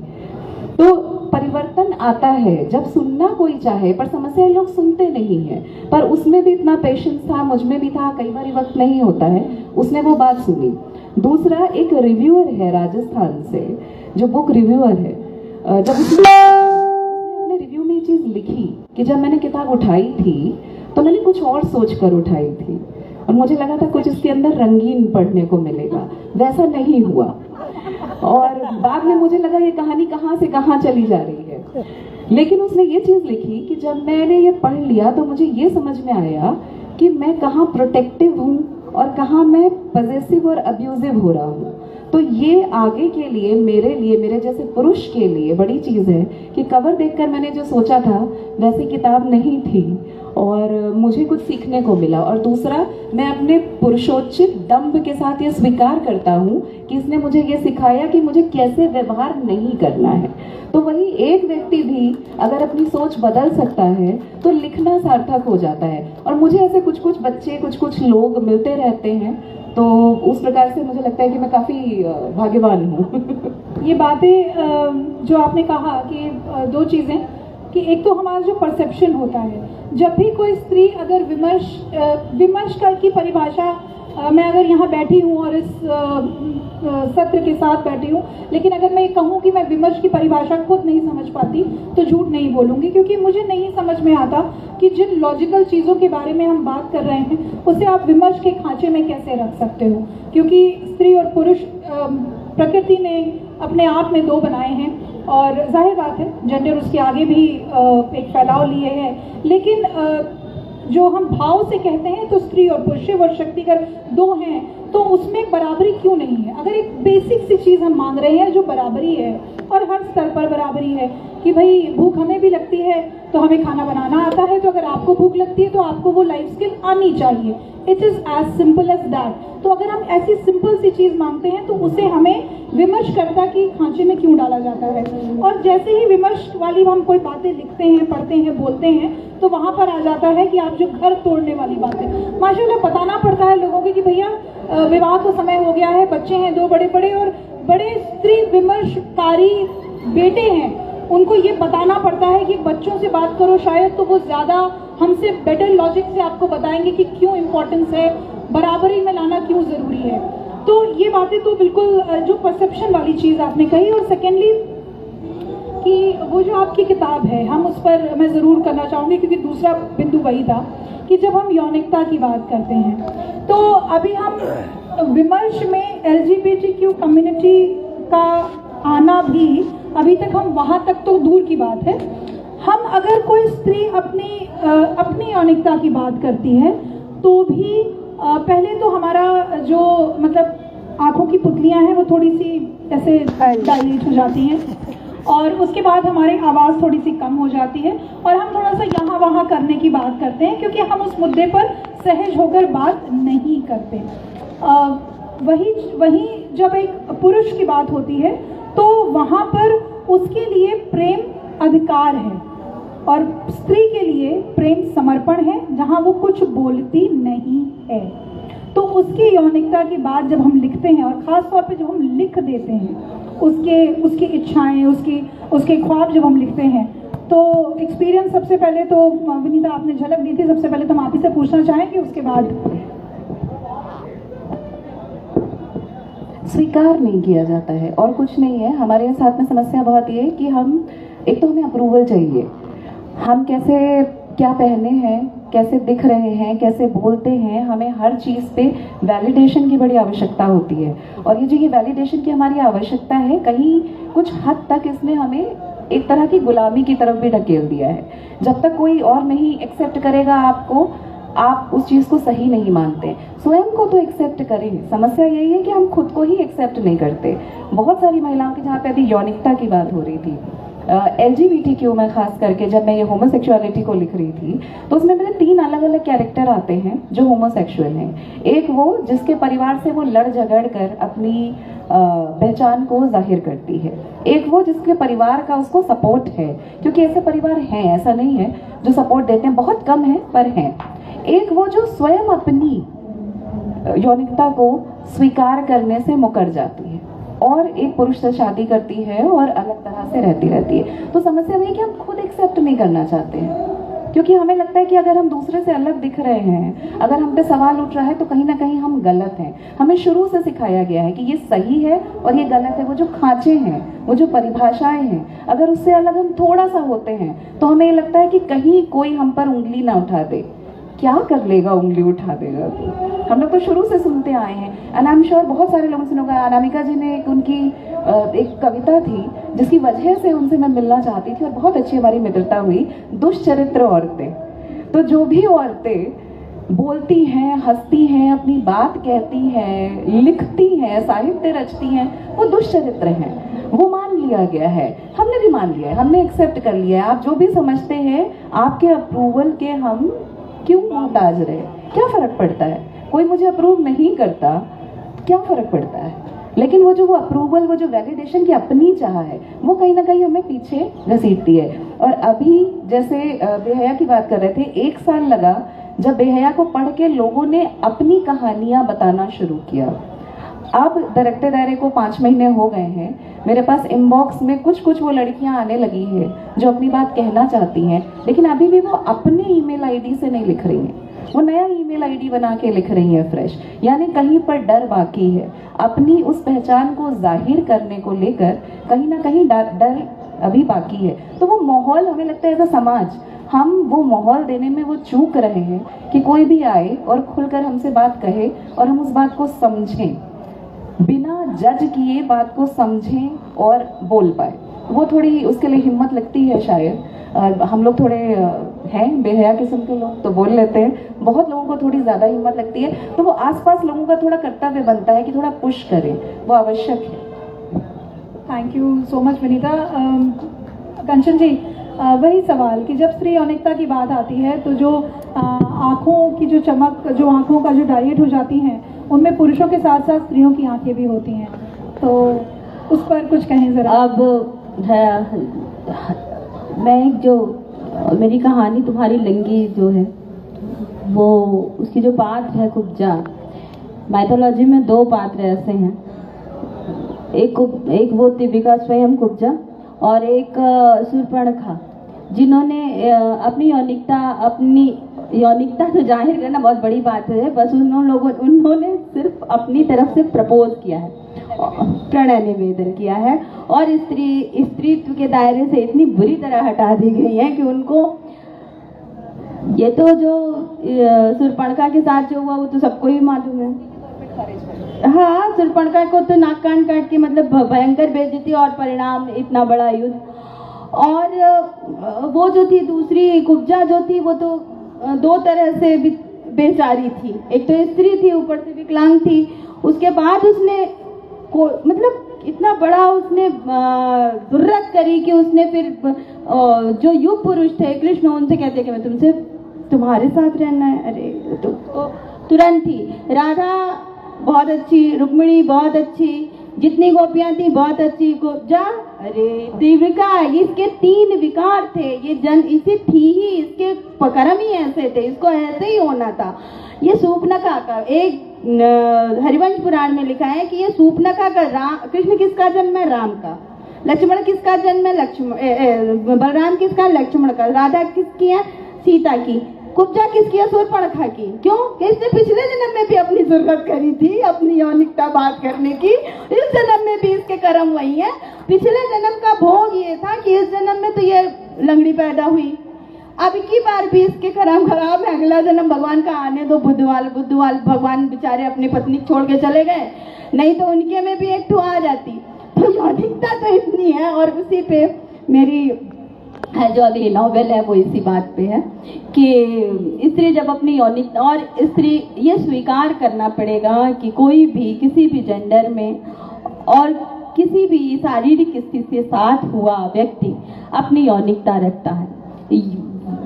तो परिवर्तन आता है जब सुनना कोई चाहे, पर समस्या लोग सुनते नहीं है। पर उसमें भी इतना पेशेंस था, मुझ में भी था, कई बार वक्त नहीं होता है। उसने वो बात सुनी। दूसरा, एक रिव्यूअर है राजस्थान से, जो बुक रिव्यूअर है, जब उसने अपने रिव्यू में ये चीज़ लिखी कि जब मैंने किताब उठाई थी तो मैंने कुछ और सोच कर उठाई थी और मुझे लगा था कुछ इसके अंदर रंगीन पढ़ने को मिलेगा, वैसा नहीं हुआ। और बाद में मुझे लगा ये कहानी कहाँ से कहाँ चली जा रही है। लेकिन उसने ये चीज़ लिखी कि जब मैंने ये पढ़ लिया तो मुझे ये समझ में आया कि मैं कहाँ प्रोटेक्टिव हूँ और कहाँ मैं पॉजेसिव और अब्यूजिव हो रहा हूँ। तो ये आगे के लिए मेरे जैसे पुरुष के लिए बड़ी चीज़ है कि कवर देखकर मैंने जो सोचा था वैसी किताब नहीं थी और मुझे कुछ सीखने को मिला। और दूसरा, मैं अपने पुरुषोचित दम्भ के साथ ये स्वीकार करता हूँ कि इसने मुझे ये सिखाया कि मुझे कैसे व्यवहार नहीं करना है। तो वही एक व्यक्ति भी अगर अपनी सोच बदल सकता है तो लिखना सार्थक हो जाता है। और मुझे ऐसे कुछ बच्चे, कुछ लोग मिलते रहते हैं, तो उस प्रकार से मुझे लगता है कि मैं काफ़ी भाग्यवान हूँ। ये बातें जो आपने कहा कि दो चीज़ें, कि एक तो हमारा जो परसेप्शन होता है, जब भी कोई स्त्री अगर विमर्श की परिभाषा, मैं अगर यहाँ बैठी हूँ और इस सत्र के साथ बैठी हूँ, लेकिन अगर मैं कहूँ कि मैं विमर्श की परिभाषा खुद नहीं समझ पाती तो झूठ नहीं बोलूँगी, क्योंकि मुझे नहीं समझ में आता कि जिन लॉजिकल चीज़ों के बारे में हम बात कर रहे हैं उसे आप विमर्श के खांचे में कैसे रख सकते हो। क्योंकि स्त्री और पुरुष प्रकृति ने अपने आप में दो बनाए हैं और जाहिर बात है जेंडर उसके आगे भी एक फैलाव लिए है, लेकिन जो हम भाव से कहते हैं तो स्त्री और पुरुष और शक्ति अगर दो हैं तो उसमें बराबरी क्यों नहीं है। अगर एक बेसिक सी चीज़ हम मांग रहे हैं जो बराबरी है और हर स्तर पर बराबरी है कि भाई भूख हमें भी लगती है तो हमें खाना बनाना आता है, तो अगर आपको भूख लगती है तो आपको वो लाइफ स्किल आनी चाहिए। It is as simple as that. तो अगर हम ऐसी सिंपल सी चीज़ मांगते हैं तो उसे हमें विमर्शकर्ता की खांचे में क्यों डाला जाता है। और जैसे ही विमर्श वाली हम कोई बातें लिखते हैं, पढ़ते हैं, बोलते हैं, तो वहाँ पर आ जाता है कि आप जो घर तोड़ने वाली बातें, माशाल्लाह बताना पड़ता है लोगों को कि भैया विवाह का समय हो गया है, बच्चे हैं 2 बड़े और बड़े स्त्री विमर्शकारी बेटे हैं, उनको ये बताना पड़ता है कि बच्चों से बात करो, शायद तो वो ज़्यादा हमसे बेटर लॉजिक से आपको बताएंगे कि क्यों इम्पोर्टेंस है, बराबरी में लाना क्यों ज़रूरी है। तो ये बातें तो बिल्कुल जो परसेप्शन वाली चीज़ आपने कही। और सेकेंडली कि वो जो आपकी किताब है, हम उस पर मैं ज़रूर करना चाहूँगी, क्योंकि दूसरा बिंदु वही था कि जब हम यौनिकता की बात करते हैं तो अभी हम विमर्श में LGBTQ कम्युनिटी का आना भी अभी तक हम वहाँ तक तो दूर की बात है। हम अगर कोई स्त्री अपनी यौनिकता की बात करती है तो भी पहले तो हमारा जो मतलब आँखों की पुतलियाँ हैं वो थोड़ी सी ऐसे डायलेट हो जाती हैं और उसके बाद हमारी आवाज़ थोड़ी सी कम हो जाती है और हम थोड़ा सा यहाँ वहाँ करने की बात करते हैं, क्योंकि हम उस मुद्दे पर सहज होकर बात नहीं करते। वही जब एक पुरुष की बात होती है तो वहाँ पर उसके लिए प्रेम अधिकार है और स्त्री के लिए प्रेम समर्पण है, जहाँ वो कुछ बोलती नहीं है। तो उसकी यौनिकता की बात जब हम लिखते हैं और ख़ास तौर पे जब हम लिख देते हैं उसकी इच्छाएं, उसके ख्वाब जब हम लिखते हैं, तो एक्सपीरियंस सबसे पहले तो विनीता आपने झलक दी थी, सबसे पहले तो हम आप ही से पूछना चाहेंगे, उसके बाद स्वीकार नहीं किया जाता है और कुछ नहीं है। हमारे साथ में समस्या बहुत ये है कि हम एक तो हमें अप्रूवल चाहिए, हम कैसे क्या पहने हैं, कैसे दिख रहे हैं, कैसे बोलते हैं, हमें हर चीज़ पे वैलिडेशन की बड़ी आवश्यकता होती है। और ये जो ये वैलिडेशन की हमारी आवश्यकता है, कहीं कुछ हद तक इसने हमें एक तरह की गुलामी की तरफ भी ढकेल दिया है। जब तक कोई और नहीं एक्सेप्ट करेगा आपको, आप उस चीज़ को सही नहीं मानते। स्वयं को तो एक्सेप्ट करें। समस्या यही है कि हम खुद को ही एक्सेप्ट नहीं करते। बहुत सारी महिलाओं की, जहाँ पे अभी यौनिकता की बात हो रही थी, LGBTQ में खास करके जब मैं ये होमोसेक्सुअलिटी को लिख रही थी तो उसमें मेरे 3 अलग अलग कैरेक्टर आते हैं जो होमोसेक्सुअल हैं। एक वो जिसके परिवार से वो लड़ झगड़ कर अपनी पहचान को जाहिर करती है, एक वो जिसके परिवार का उसको सपोर्ट है, क्योंकि ऐसे परिवार हैं, ऐसा नहीं है जो सपोर्ट देते हैं, बहुत कम है पर हैं। एक वो जो स्वयं अपनी यौनिकता को स्वीकार करने से मुकर जाती है और एक पुरुष से शादी करती है और अलग तरह से रहती है। तो समस्या वही कि हम खुद एक्सेप्ट नहीं करना चाहते हैं, क्योंकि हमें लगता है कि अगर हम दूसरे से अलग दिख रहे हैं, अगर हम पे सवाल उठ रहा है तो कहीं ना कहीं हम गलत हैं। हमें शुरू से सिखाया गया है कि ये सही है और ये गलत है। वो जो खांचे हैं, वो जो परिभाषाएं हैं, अगर उससे अलग हम थोड़ा सा होते हैं तो हमें ये लगता है कि कहीं कोई हम पर उंगली ना उठा दे। क्या कर लेगा, उंगली उठा देगा तो। हम लोग तो शुरू से सुनते आए हैं, एंड आई एम श्योर बहुत सारे लोगों से सुना। अनामिका जी ने एक कविता थी जिसकी वजह से उनसे मैं मिलना चाहती थी और बहुत अच्छी हमारी मित्रता हुई, दुष्चरित्र औरतें। तो जो भी औरतें बोलती हैं, हंसती हैं, अपनी बात कहती हैं, लिखती हैं, साहित्य रचती हैं, वो दुष्चरित्र हैं। वो मान लिया गया है, हमने भी मान लिया है, हमने एक्सेप्ट कर लिया है। आप जो भी समझते हैं, आपके अप्रूवल के हम क्यों मोहताज रहे? क्या फर्क पड़ता है? कोई मुझे अप्रूव नहीं करता, क्या फर्क पड़ता है? लेकिन वो जो अप्रूवल, वो जो वैलिडेशन की अपनी चाह है, वो कहीं ना कहीं हमें पीछे घसीटती है। और अभी जैसे बेहया की बात कर रहे थे, 1 साल लगा जब बेहया को पढ़ के लोगों ने अपनी कहानियां बताना शुरू किया। अब दरकते दायरे को 5 महीने हो गए हैं, मेरे पास इनबॉक्स में कुछ वो लड़कियां आने लगी है जो अपनी बात कहना चाहती हैं, लेकिन अभी भी वो अपने ईमेल आईडी से नहीं लिख रही हैं, वो नया ईमेल आईडी बना के लिख रही हैं फ्रेश। यानी कहीं पर डर बाकी है, अपनी उस पहचान को जाहिर करने को लेकर कहीं ना कहीं डर अभी बाकी है। तो वो माहौल, हमें लगता है एज अ समाज हम वो माहौल देने में वो चूक रहे हैं कि कोई भी आए और खुलकर हमसे बात कहे और हम उस बात को समझें, बिना जज किए बात को समझें और बोल पाए। वो थोड़ी उसके लिए हिम्मत लगती है शायद। हम लोग थोड़े हैं बेहया किस्म के लोग, तो बोल लेते हैं। बहुत लोगों को थोड़ी ज़्यादा हिम्मत लगती है, तो वो आसपास लोगों का थोड़ा कर्तव्य बनता है कि थोड़ा पुश करें, वो आवश्यक है। Thank you so much Vinita. Kanchan ji, वही सवाल कि जब स्त्री यौनिकता की बात आती है तो जो आँखों की जो चमक, जो आँखों का जो डाइट हो जाती हैं, उनमें पुरुषों के साथ साथ स्त्रियों की आंखें भी होती हैं, तो उस पर कुछ कहें ज़रा। अब मैं जो मेरी कहानी तुम्हारी लंगी जो है, वो उसकी जो पात्र है कुब्जा, माइथोलॉजी में 2 पात्र ऐसे हैं, एक वो देविका स्वयं कुब्जा और एक शूर्पणखा, जिन्होंने अपनी यौनिकता तो जाहिर करना बहुत बड़ी बात है, बस उन्होंने सिर्फ अपनी तरफ से प्रपोज किया है, प्रणय निवेदन किया है और स्त्रीत्व के दायरे से इतनी बुरी तरह हटा दी गई है कि उनको, ये तो जो शूर्पणखा के साथ जो हुआ वो तो सबको ही मालूम है। हाँ, शूर्पणखा को तो नाक कान काट के मतलब भयंकर बेइज्जती और परिणाम इतना बड़ा युद्ध। और वो जो थी दूसरी कुब्जा जो थी, वो तो 2 तरह से बेचारी थी। एक तो स्त्री थी, ऊपर से विकलांग थी। उसके बाद उसने मतलब इतना बड़ा उसने जुर्रत करी कि उसने फिर जो युग पुरुष थे कृष्ण, उनसे कहते कि मैं तुम्हारे साथ रहना है। अरे तो तुरंत ही राधा बहुत अच्छी, रुक्मिणी बहुत अच्छी, जितनी गोपियां थी बहुत अच्छी, कुब्जा अरे देविका, इसके 3 विकार थे, ये इसे थी ही, इसके कर्म ही ऐसे थे, इसको ऐसे ही होना था। ये शूर्पणखा का एक हरिवंश पुराण में लिखा है कि ये शूर्पणखा का कृष्ण किसका जन्म है? राम का। लक्ष्मण किसका जन्म है? बलराम किसका? लक्ष्मण का। राधा किसकी है? सीता की। कुब्जा किसकी है? शूर्पणखा की। क्यों? इसने पिछले जन्म में भी अपनी जरूरत करी थी अपनी यौनिकता बात करने की, इस जन्म में भी इसके कर्म वही है। पिछले जन्म का भोग ये था कि इस जन्म में तो ये लंगड़ी पैदा हुई, अब की बार भी इसके कर्म खराब है, अगला जन्म भगवान का आने दो। बुद्धवाल भगवान बेचारे अपनी पत्नी छोड़ के चले गए, नहीं तो उनके में भी एक ठो आ जाती। तो यौनिकता तो इतनी है। और उसी पे मेरी है जो अगली नॉवेल है वो इसी बात पे है कि स्त्री जब अपनी यौनिकता, और स्त्री ये स्वीकार करना पड़ेगा कि कोई भी किसी भी जेंडर में और किसी भी शारीरिक स्थिति के साथ हुआ व्यक्ति अपनी यौनिकता रखता है।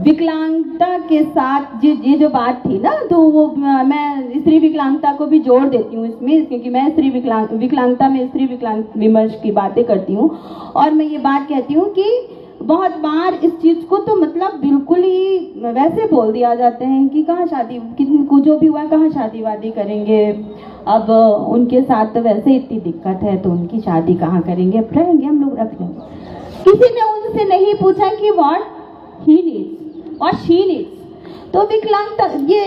विकलांगता के साथ ये जो बात थी ना, तो वो मैं स्त्री विकलांगता को भी जोड़ देती हूँ इसमें, क्योंकि मैं स्त्री विकलांगता में स्त्री विकलांग विमर्श की बातें करती हूँ। और मैं ये बात कहती हूँ कि बहुत बार इस चीज़ को तो मतलब बिल्कुल ही वैसे बोल दिया जाते हैं कि कहाँ शादी, कितनी जो भी हुआ कहाँ शादी वादी करेंगे, अब उनके साथ तो वैसे इतनी दिक्कत है तो उनकी शादी कहाँ करेंगे, अब रहेंगे हम लोग, रख लेंगे। किसी ने उनसे नहीं पूछा कि व्हाट ही नीड्स और शी नीड्स। तो विकलांगता, ये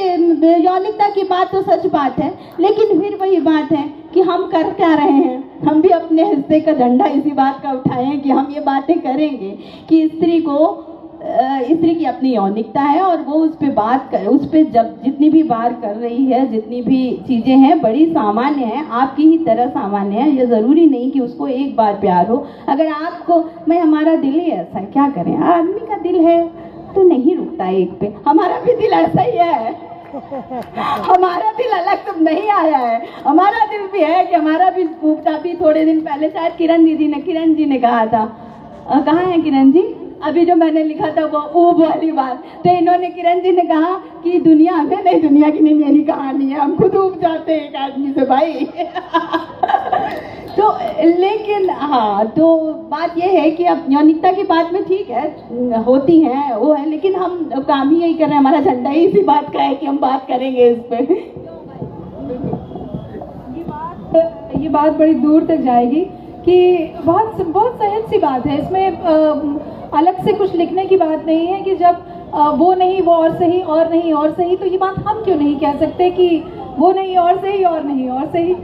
यौनिकता की बात तो सच बात है, लेकिन फिर वही बात है कि हम कर क्या रहे हैं। हम भी अपने हिस्से का झंडा इसी बात का उठाए हैं कि हम ये बातें करेंगे कि स्त्री की अपनी यौनिकता है और वो उस पर बात कर, उस पर जब जितनी भी बार कर रही है, जितनी भी चीज़ें हैं बड़ी सामान्य हैं, आपकी ही तरह सामान्य है। ये ज़रूरी नहीं कि उसको एक बार प्यार हो। अगर आपको, मैं हमारा दिल ही ऐसा है, क्या करें, आदमी का दिल है तो नहीं रुकता एक पे, हमारा भी दिल ऐसा ही है। हमारा दिल अलग तो नहीं आया है, हमारा दिल भी है कि हमारा भी फूकता भी। थोड़े दिन पहले शायद किरण जी ने कहा था, कहाँ है किरण जी, अभी जो मैंने लिखा था वो ऊब वाली बात, तो इन्होंने, किरण जी ने कहा कि दुनिया हमें नहीं, दुनिया की नहीं मेरी कहानी है, हम खुद ऊब जाते हैं एक आदमी से भाई। तो लेकिन हाँ, तो बात यह है कि अब यौनिकता की बात में ठीक है, होती हैं वो है, लेकिन हम काम ही यही कर रहे हैं, हमारा झंडा ही इसी बात का है कि हम बात करेंगे इस पे। ये बात बड़ी दूर तक जाएगी कि बहुत सहज सी बात है, इसमें अलग से कुछ लिखने की बात नहीं है कि जब वो नहीं वो और सही, और नहीं और सही, तो ये बात हम क्यों नहीं कह सकते कि वो नहीं और सही, और नहीं और सही।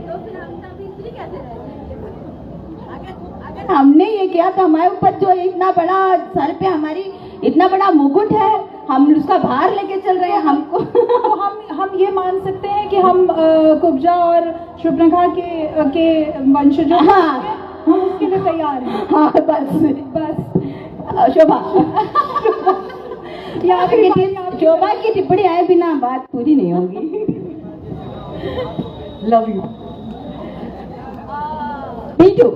हमने ये किया तो हमारे ऊपर जो इतना बड़ा सर पे हमारी इतना बड़ा मुकुट है, हम उसका भार लेके चल रहे हैं। हमको तो हम ये मान सकते हैं कि हम कुब्जा और शुभ्रखा के वंशजों, हाँ, हम उसके लिए तैयार हैं। हाँ, बस शोभा शोभा की टिप्पणी आए बिना बात पूरी नहीं होगी। Love you, me too.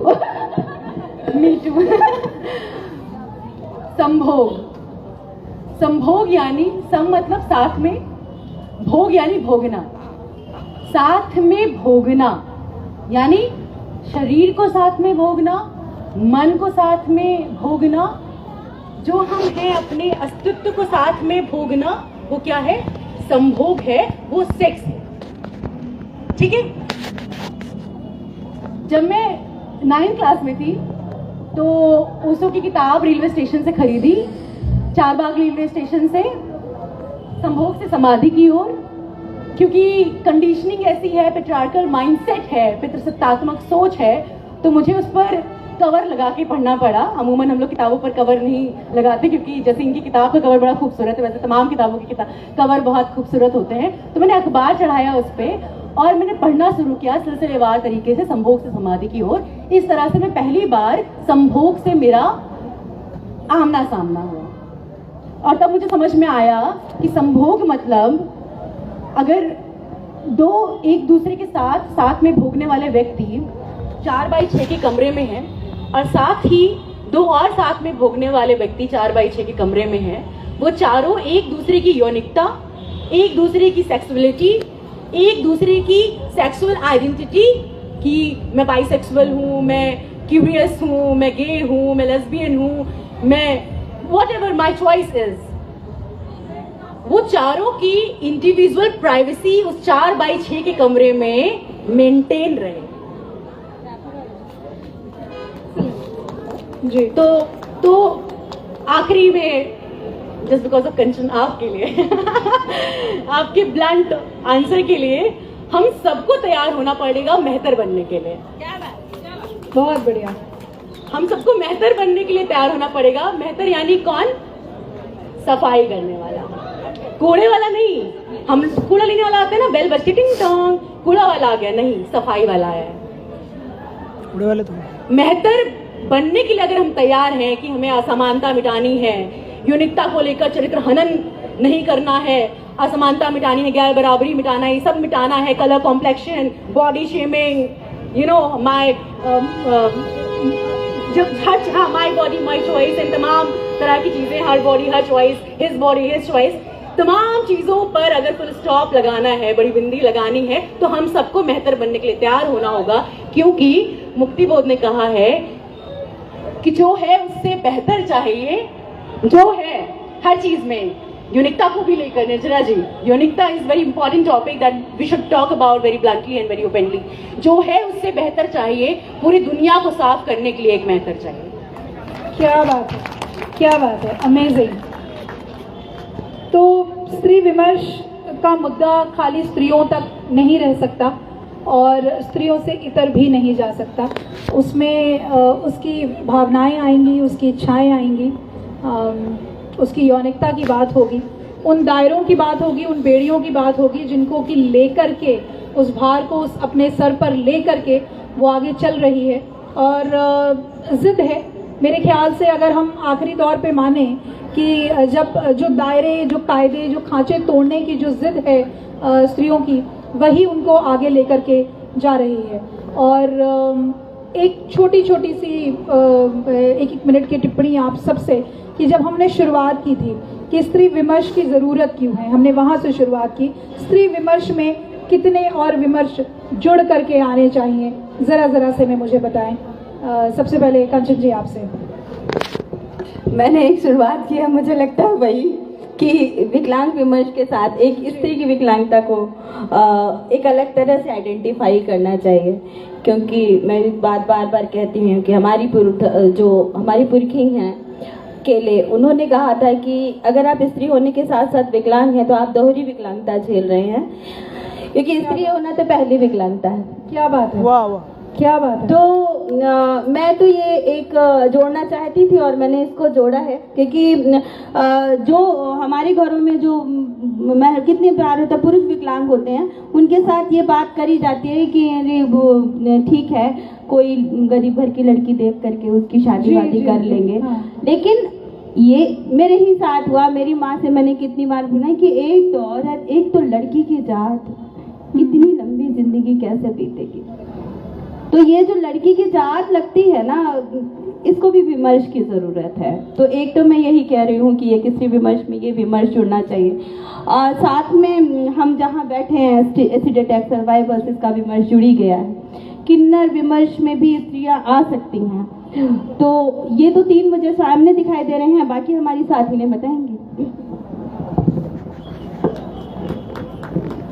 संभोग यानी सम मतलब साथ में, भोग यानी भोगना, साथ में भोगना यानी शरीर को साथ में भोगना, मन को साथ में भोगना, जो हम हैं अपने अस्तित्व को साथ में भोगना, वो क्या है, संभोग है, वो सेक्स है। ठीक है। जब मैं 9th क्लास में थी तो ओशो की किताब रेलवे स्टेशन से खरीदी, चारबाग रेलवे स्टेशन से, संभोग से समाधि की ओर, क्योंकि कंडीशनिंग ऐसी है, पेट्रियार्कल माइंडसेट है, पितृसत्तात्मक सोच है, तो मुझे उस पर कवर लगा के पढ़ना पड़ा। अमूमन हम लोग किताबों पर कवर नहीं लगाते, क्योंकि जैसे इनकी किताब का कवर बड़ा खूबसूरत है, वैसे तमाम किताबों के कवर बहुत खूबसूरत होते हैं। तो मैंने अखबार चढ़ाया उस पर और मैंने पढ़ना शुरू किया सिलसिलेवार तरीके से, संभोग से समाधि की ओर। इस तरह से मैं पहली बार संभोग से मेरा आमना सामना हुआ, और तब मुझे समझ में आया कि संभोग मतलब अगर दो एक दूसरे के साथ में भोगने वाले व्यक्ति 4x6 के कमरे में हैं, और साथ ही दो और साथ में भोगने वाले व्यक्ति 4x6 के कमरे में हैं, वो चारों एक दूसरे की यौनिकता, एक दूसरे की सेक्सुअलिटी, एक दूसरे की सेक्सुअल आइडेंटिटी, कि मैं बाइसेक्सुअल हूँ, मैं क्यूरियस हूँ, मैं गे हूँ, मैं लेस्बियन हूँ, मैं व्हाटएवर माय चॉइस इज, वो चारों की इंडिविजुअल प्राइवेसी उस 4x6 के कमरे में मेंटेन रहे। जी, तो आखिरी में, जस्ट बिकॉज ऑफ कंचन, आपके लिए आपके ब्लंट आंसर के लिए, हम सबको तैयार होना पड़ेगा मेहतर बनने के लिए। बहुत बढ़िया। हम सबको मेहतर बनने के लिए तैयार होना पड़ेगा। मेहतर यानी कौन? सफाई करने वाला, कूड़े वाला नहीं। हम कूड़ा लेने वाला आते हैं ना, बेल बजती टिंग टोंग, कूड़ा वाला आ गया, नहीं, सफाई वाला है। कूड़े वाले तो मेहतर बनने के लिए अगर हम तैयार हैं कि हमें असमानता मिटानी है, यूनिकता को लेकर चरित्र हनन नहीं करना है, असमानता मिटानी है, गैर बराबरी मिटाना है, ये सब मिटाना है, colour complexion, body shaming, you know my my body my choice, इन तमाम तरह की चीजें, her body her choice, his body his choice, तमाम चीजों पर अगर फुल स्टॉप लगाना है, बड़ी बिंदी लगानी है, तो हम सबको बेहतर बनने के लिए तैयार होना होगा। क्योंकि मुक्ति बोध ने कहा है कि जो है उससे बेहतर चाहिए, जो है हर चीज में, यूनिकता को भी लेकर। निर्जरा जी, यूनिकता is very important topic that we should talk about very bluntly and very openly. जो है उससे बेहतर चाहिए, पूरी दुनिया को साफ करने के लिए एक बेहतर चाहिए। क्या बात है, क्या बात है, अमेजिंग। तो स्त्री विमर्श का मुद्दा खाली स्त्रियों तक नहीं रह सकता और स्त्रियों से इतर भी नहीं जा सकता। उसमें उसकी भावनाएं आएंगी, उसकी इच्छाएं आएंगी, उसकी यौनिकता की बात होगी, उन दायरों की बात होगी, उन बेड़ियों की बात होगी जिनको कि लेकर के उस भार को उस अपने सर पर लेकर के वो आगे चल रही है। और ज़िद है मेरे ख्याल से, अगर हम आखिरी तौर पे माने कि जब जो दायरे, जो कायदे, जो खांचे तोड़ने की जो ज़िद है स्त्रियों की, वही उनको आगे लेकर के जा रही है। और एक छोटी छोटी सी एक मिनट की टिप्पणी आप सबसे कि जब हमने शुरुआत की थी कि स्त्री विमर्श की ज़रूरत क्यों है, हमने वहाँ से शुरुआत की। स्त्री विमर्श में कितने और विमर्श जुड़ करके आने चाहिए, ज़रा से में मुझे बताएं। सबसे पहले कंचन जी आपसे। मैंने एक शुरुआत किया, मुझे लगता है वही कि विकलांग विमर्श के साथ एक स्त्री की विकलांगता को एक अलग तरह से आइडेंटिफाई करना चाहिए। क्योंकि मैं बात बार बार कहती हूँ कि हमारी पुरखिन हैं केले, उन्होंने कहा था कि अगर आप स्त्री होने के साथ साथ विकलांग हैं तो आप दोहरी विकलांगता झेल रहे हैं, क्योंकि स्त्री होना तो पहली विकलांगता है। क्या बात है, वाह वाह, क्या बात है। तो मैं तो ये एक जोड़ना चाहती थी और मैंने इसको जोड़ा है, क्योंकि जो हमारे घरों में जो कितने प्यार होता, पुरुष विकलांग होते हैं, उनके साथ ये बात करी जाती है कि अरे वो ठीक है, कोई गरीब घर की लड़की देख करके उसकी शादी वादी कर लेंगे। हाँ। लेकिन ये मेरे ही साथ हुआ। मेरी माँ से मैंने कितनी बार सुना कि एक तो औरत, एक तो लड़की की जात, इतनी लंबी जिंदगी कैसे बीतेगी। तो ये जो लड़की की जात लगती है ना, इसको भी विमर्श की ज़रूरत है। तो एक तो मैं यही कह रही हूँ कि ये किसी विमर्श में ये विमर्श जुड़ना चाहिए। और साथ में हम जहाँ बैठे हैं एसिड अटैक सर्वाइवर्स, इसका विमर्श जुड़ी गया है। किन्नर विमर्श में भी स्त्रियाँ आ सकती हैं। तो ये तो 3 मुझे सामने दिखाई दे रहे हैं, बाकी हमारी साथी ने बताएंगी।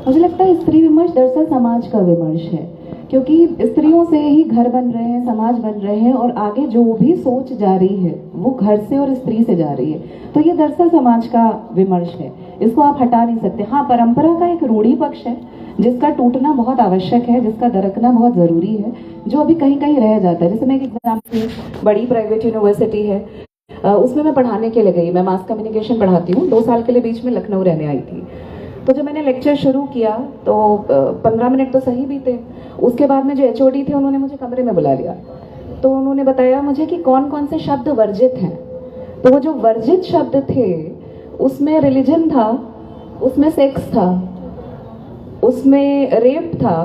मुझे लगता है स्त्री विमर्श दरअसल समाज का विमर्श है, क्योंकि स्त्रियों से ही घर बन रहे हैं, समाज बन रहे हैं, और आगे जो भी सोच जा रही है वो घर से और स्त्री से जा रही है। तो ये दरअसल समाज का विमर्श है, इसको आप हटा नहीं सकते। हाँ, परंपरा का एक रूढ़ी पक्ष है जिसका टूटना बहुत आवश्यक है, जिसका दरकना बहुत ज़रूरी है, जो अभी कहीं कहीं रह जाता है। जैसे मैं एक एग्जाम्पल, बड़ी प्राइवेट यूनिवर्सिटी है, उसमें मैं पढ़ाने के लिए गई। मैं मास कम्युनिकेशन पढ़ाती हूँ, 2 साल के लिए बीच में लखनऊ रहने आई थी। तो जब मैंने लेक्चर शुरू किया तो 15 मिनट तो सही बीते। उसके बाद में जो HOD थे उन्होंने मुझे कमरे में बुला लिया। तो उन्होंने बताया मुझे कि कौन कौन से शब्द वर्जित हैं। तो वो जो वर्जित शब्द थे उसमें रिलीजन था, उसमें सेक्स था, उसमें रेप था,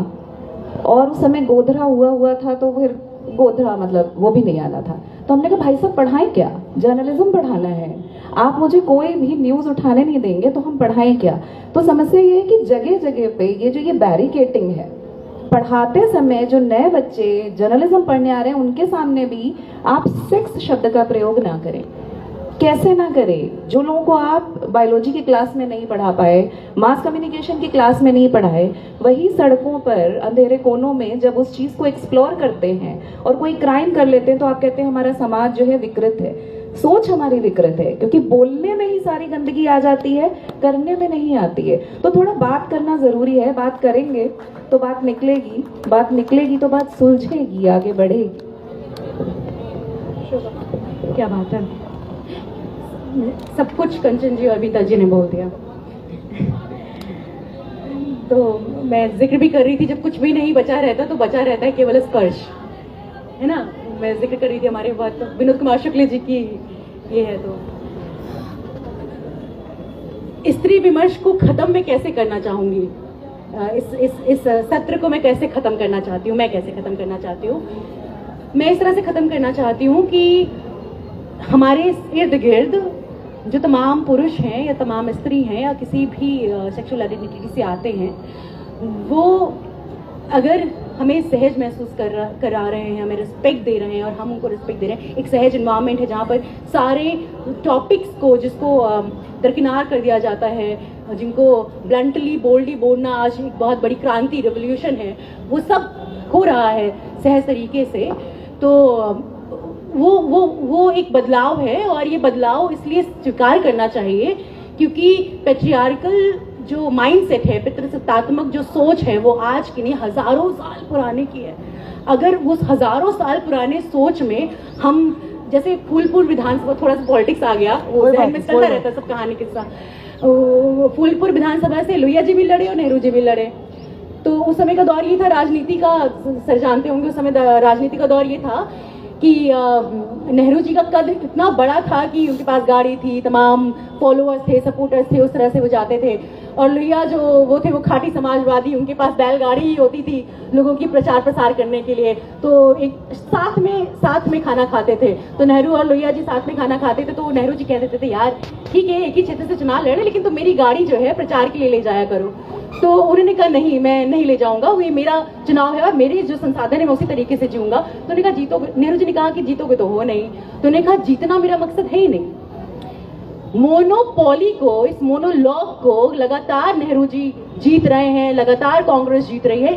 और उस समय गोधरा हुआ था, तो फिर गोधरा मतलब वो भी नहीं आना था। तो हमने कहा भाई साहब पढ़ाएं क्या, जर्नलिज्म पढ़ाना है, आप मुझे कोई भी न्यूज़ उठाने नहीं देंगे तो हम पढ़ाएं क्या। तो समस्या ये है कि जगह जगह पे ये बैरिकेटिंग है। पढ़ाते समय जो नए बच्चे जर्नलिज्म पढ़ने आ रहे हैं उनके सामने भी आप सेक्स शब्द का प्रयोग ना करें। कैसे ना करें? जो लोगों को आप बायोलॉजी की क्लास में नहीं पढ़ा पाए, मास कम्युनिकेशन की क्लास में नहीं पढ़ाए, वही सड़कों पर अंधेरे कोनों में जब उस चीज़ को एक्सप्लोर करते हैं और कोई क्राइम कर लेते हैं तो आप कहते हैं हमारा समाज जो है विकृत है। सोच हमारी विकृत है, क्योंकि बोलने में ही सारी गंदगी आ जाती है, करने में नहीं आती है। तो थोड़ा बात करना ज़रूरी है। बात करेंगे तो बात निकलेगी, बात निकलेगी तो बात सुलझेगी, आगे बढ़ेगी। क्या बात है, सब कुछ कंचन जी और बीता जी ने बोल दिया। तो मैं जिक्र भी कर रही थी, जब कुछ भी नहीं बचा रहता तो बचा रहता है केवल स्पर्श, है ना। मैं जिक्र कर रही थी हमारे बहुत विनोद कुमार शुक्ल जी की ये है। तो स्त्री विमर्श को खत्म मैं कैसे करना चाहूंगी, इस सत्र को मैं कैसे खत्म करना चाहती हूँ, मैं कैसे खत्म करना चाहती हूँ, मैं इस तरह से खत्म करना चाहती हूँ कि हमारे इर्द गिर्द जो तमाम पुरुष हैं या तमाम स्त्री हैं या किसी भी सेक्सुअल आइडेंटिटी से आते हैं, वो अगर हमें सहज महसूस करा रहे हैं, हमें रिस्पेक्ट दे रहे हैं और हम उनको रिस्पेक्ट दे रहे हैं, एक सहज इन्वायरमेंट है जहाँ पर सारे टॉपिक्स को जिसको दरकिनार कर दिया जाता है, जिनको ब्लंटली बोल्डली बोलना आज एक बहुत बड़ी क्रांति रेवोल्यूशन है, वो सब हो रहा है सहज तरीके से। तो वो एक बदलाव है और ये बदलाव इसलिए स्वीकार करना चाहिए क्योंकि पैट्रियार्कल जो माइंडसेट है, पितृसत्तात्मक जो सोच है, वो आज की नहीं हजारों साल पुराने की है। अगर उस हजारों साल पुराने सोच में हम जैसे फूलपुर विधानसभा, थोड़ा सा पॉलिटिक्स आ गया, वो जहन में चलता रहता है सब कहानी किस्सा, फूलपुर विधानसभा से लोहिया जी भी लड़े और नेहरू जी भी लड़े। तो उस समय का दौर ये था राजनीति का, सर जानते होंगे उस समय राजनीति का दौर ये था कि नेहरू जी का कद इतना बड़ा था कि उनके पास गाड़ी थी, तमाम फॉलोअर्स थे, सपोर्टर्स थे, उस तरह से वो जाते थे। और लोहिया जो वो थे वो खाटी समाजवादी, उनके पास बैलगाड़ी ही होती थी लोगों की प्रचार प्रसार करने के लिए। तो एक साथ में खाना खाते थे। तो नेहरू और लोहिया जी साथ में खाना खाते थे। तो नेहरू जी कह देते थे यार ठीक है एक ही क्षेत्र से चुनाव लड़े, लेकिन तुम मेरी गाड़ी जो है प्रचार के लिए ले जाया करो। तो उन्होंने कहा नहीं, मैं नहीं ले जाऊंगा, ये मेरा चुनाव है और मेरे जो संसाधन है मैं उसी तरीके से जीऊंगा। तो उन्होंने कहा जीतोगे, नेहरू जी ने कहा कि जीतोगे तो हो नहीं। तो उन्होंने कहा जीतना मेरा मकसद है ही नहीं। मोनोपोली को, इस मोनोलॉग को लगातार नेहरू जी जीत रहे हैं, लगातार कांग्रेस जीत रही है।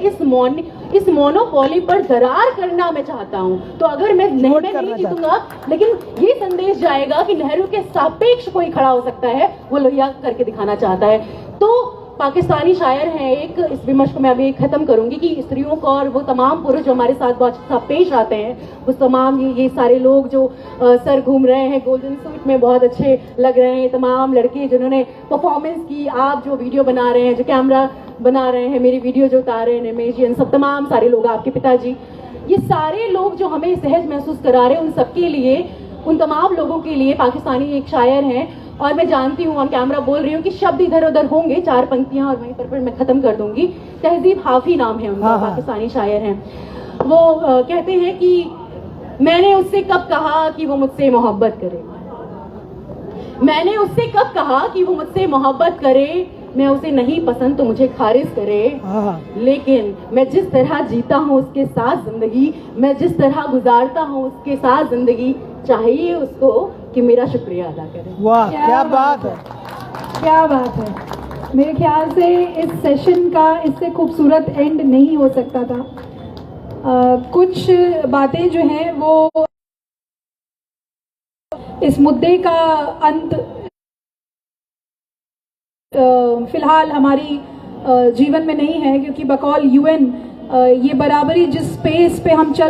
इस मोनोपोली पर दरार करना मैं चाहता हूं। तो अगर मैं नहीं जीतूंगा, लेकिन ये संदेश जाएगा कि नेहरू के सापेक्ष कोई खड़ा हो सकता है, वो लोहिया करके दिखाना चाहता है। तो पाकिस्तानी शायर हैं एक, इस विमर्श को मैं अभी खत्म करूंगी कि स्त्रियों को और वो तमाम पुरुष जो हमारे साथ बहुत पेश आते हैं, वो तमाम ये सारे लोग जो सर घूम रहे हैं, गोल्डन सूट में बहुत अच्छे लग रहे हैं, तमाम लड़के जिन्होंने परफॉर्मेंस की, आप जो वीडियो बना रहे हैं, जो कैमरा बना रहे हैं, मेरी वीडियो जो उतार रहे हैं, निमेश जी, सब तमाम सारे लोग, आपके पिताजी, ये सारे लोग जो हमें सहज महसूस करा रहे हैं, उन सबके लिए, उन तमाम लोगों के लिए पाकिस्तानी एक शायर हैं। और मैं जानती हूँ, ऑन कैमरा बोल रही हूँ कि शब्द इधर उधर होंगे, 4 पंक्तियां और वहीं पर मैं खत्म कर दूंगी। तहजीब हाफी नाम है उनका, पाकिस्तानी शायर हैं। वो कहते हैं कि मैंने उससे कब कहा कि वो मुझसे मोहब्बत करे, मैंने उससे कब कहा कि वो मुझसे मोहब्बत करे, मैं उसे नहीं पसंद तो मुझे खारिज करे, लेकिन मैं जिस तरह जीता हूँ उसके साथ जिंदगी, मैं जिस तरह गुजारता हूँ उसके साथ जिंदगी, चाहिए उसको कि मेरा शुक्रिया अदा करे। वाह क्या बात है, क्या बात है। मेरे ख्याल से इस सेशन का इससे खूबसूरत एंड नहीं हो सकता था। कुछ बातें जो हैं वो इस मुद्दे का अंत फिलहाल हमारी जीवन में नहीं है, क्योंकि बकौल UN ये बराबरी जिस स्पेस पे हम चल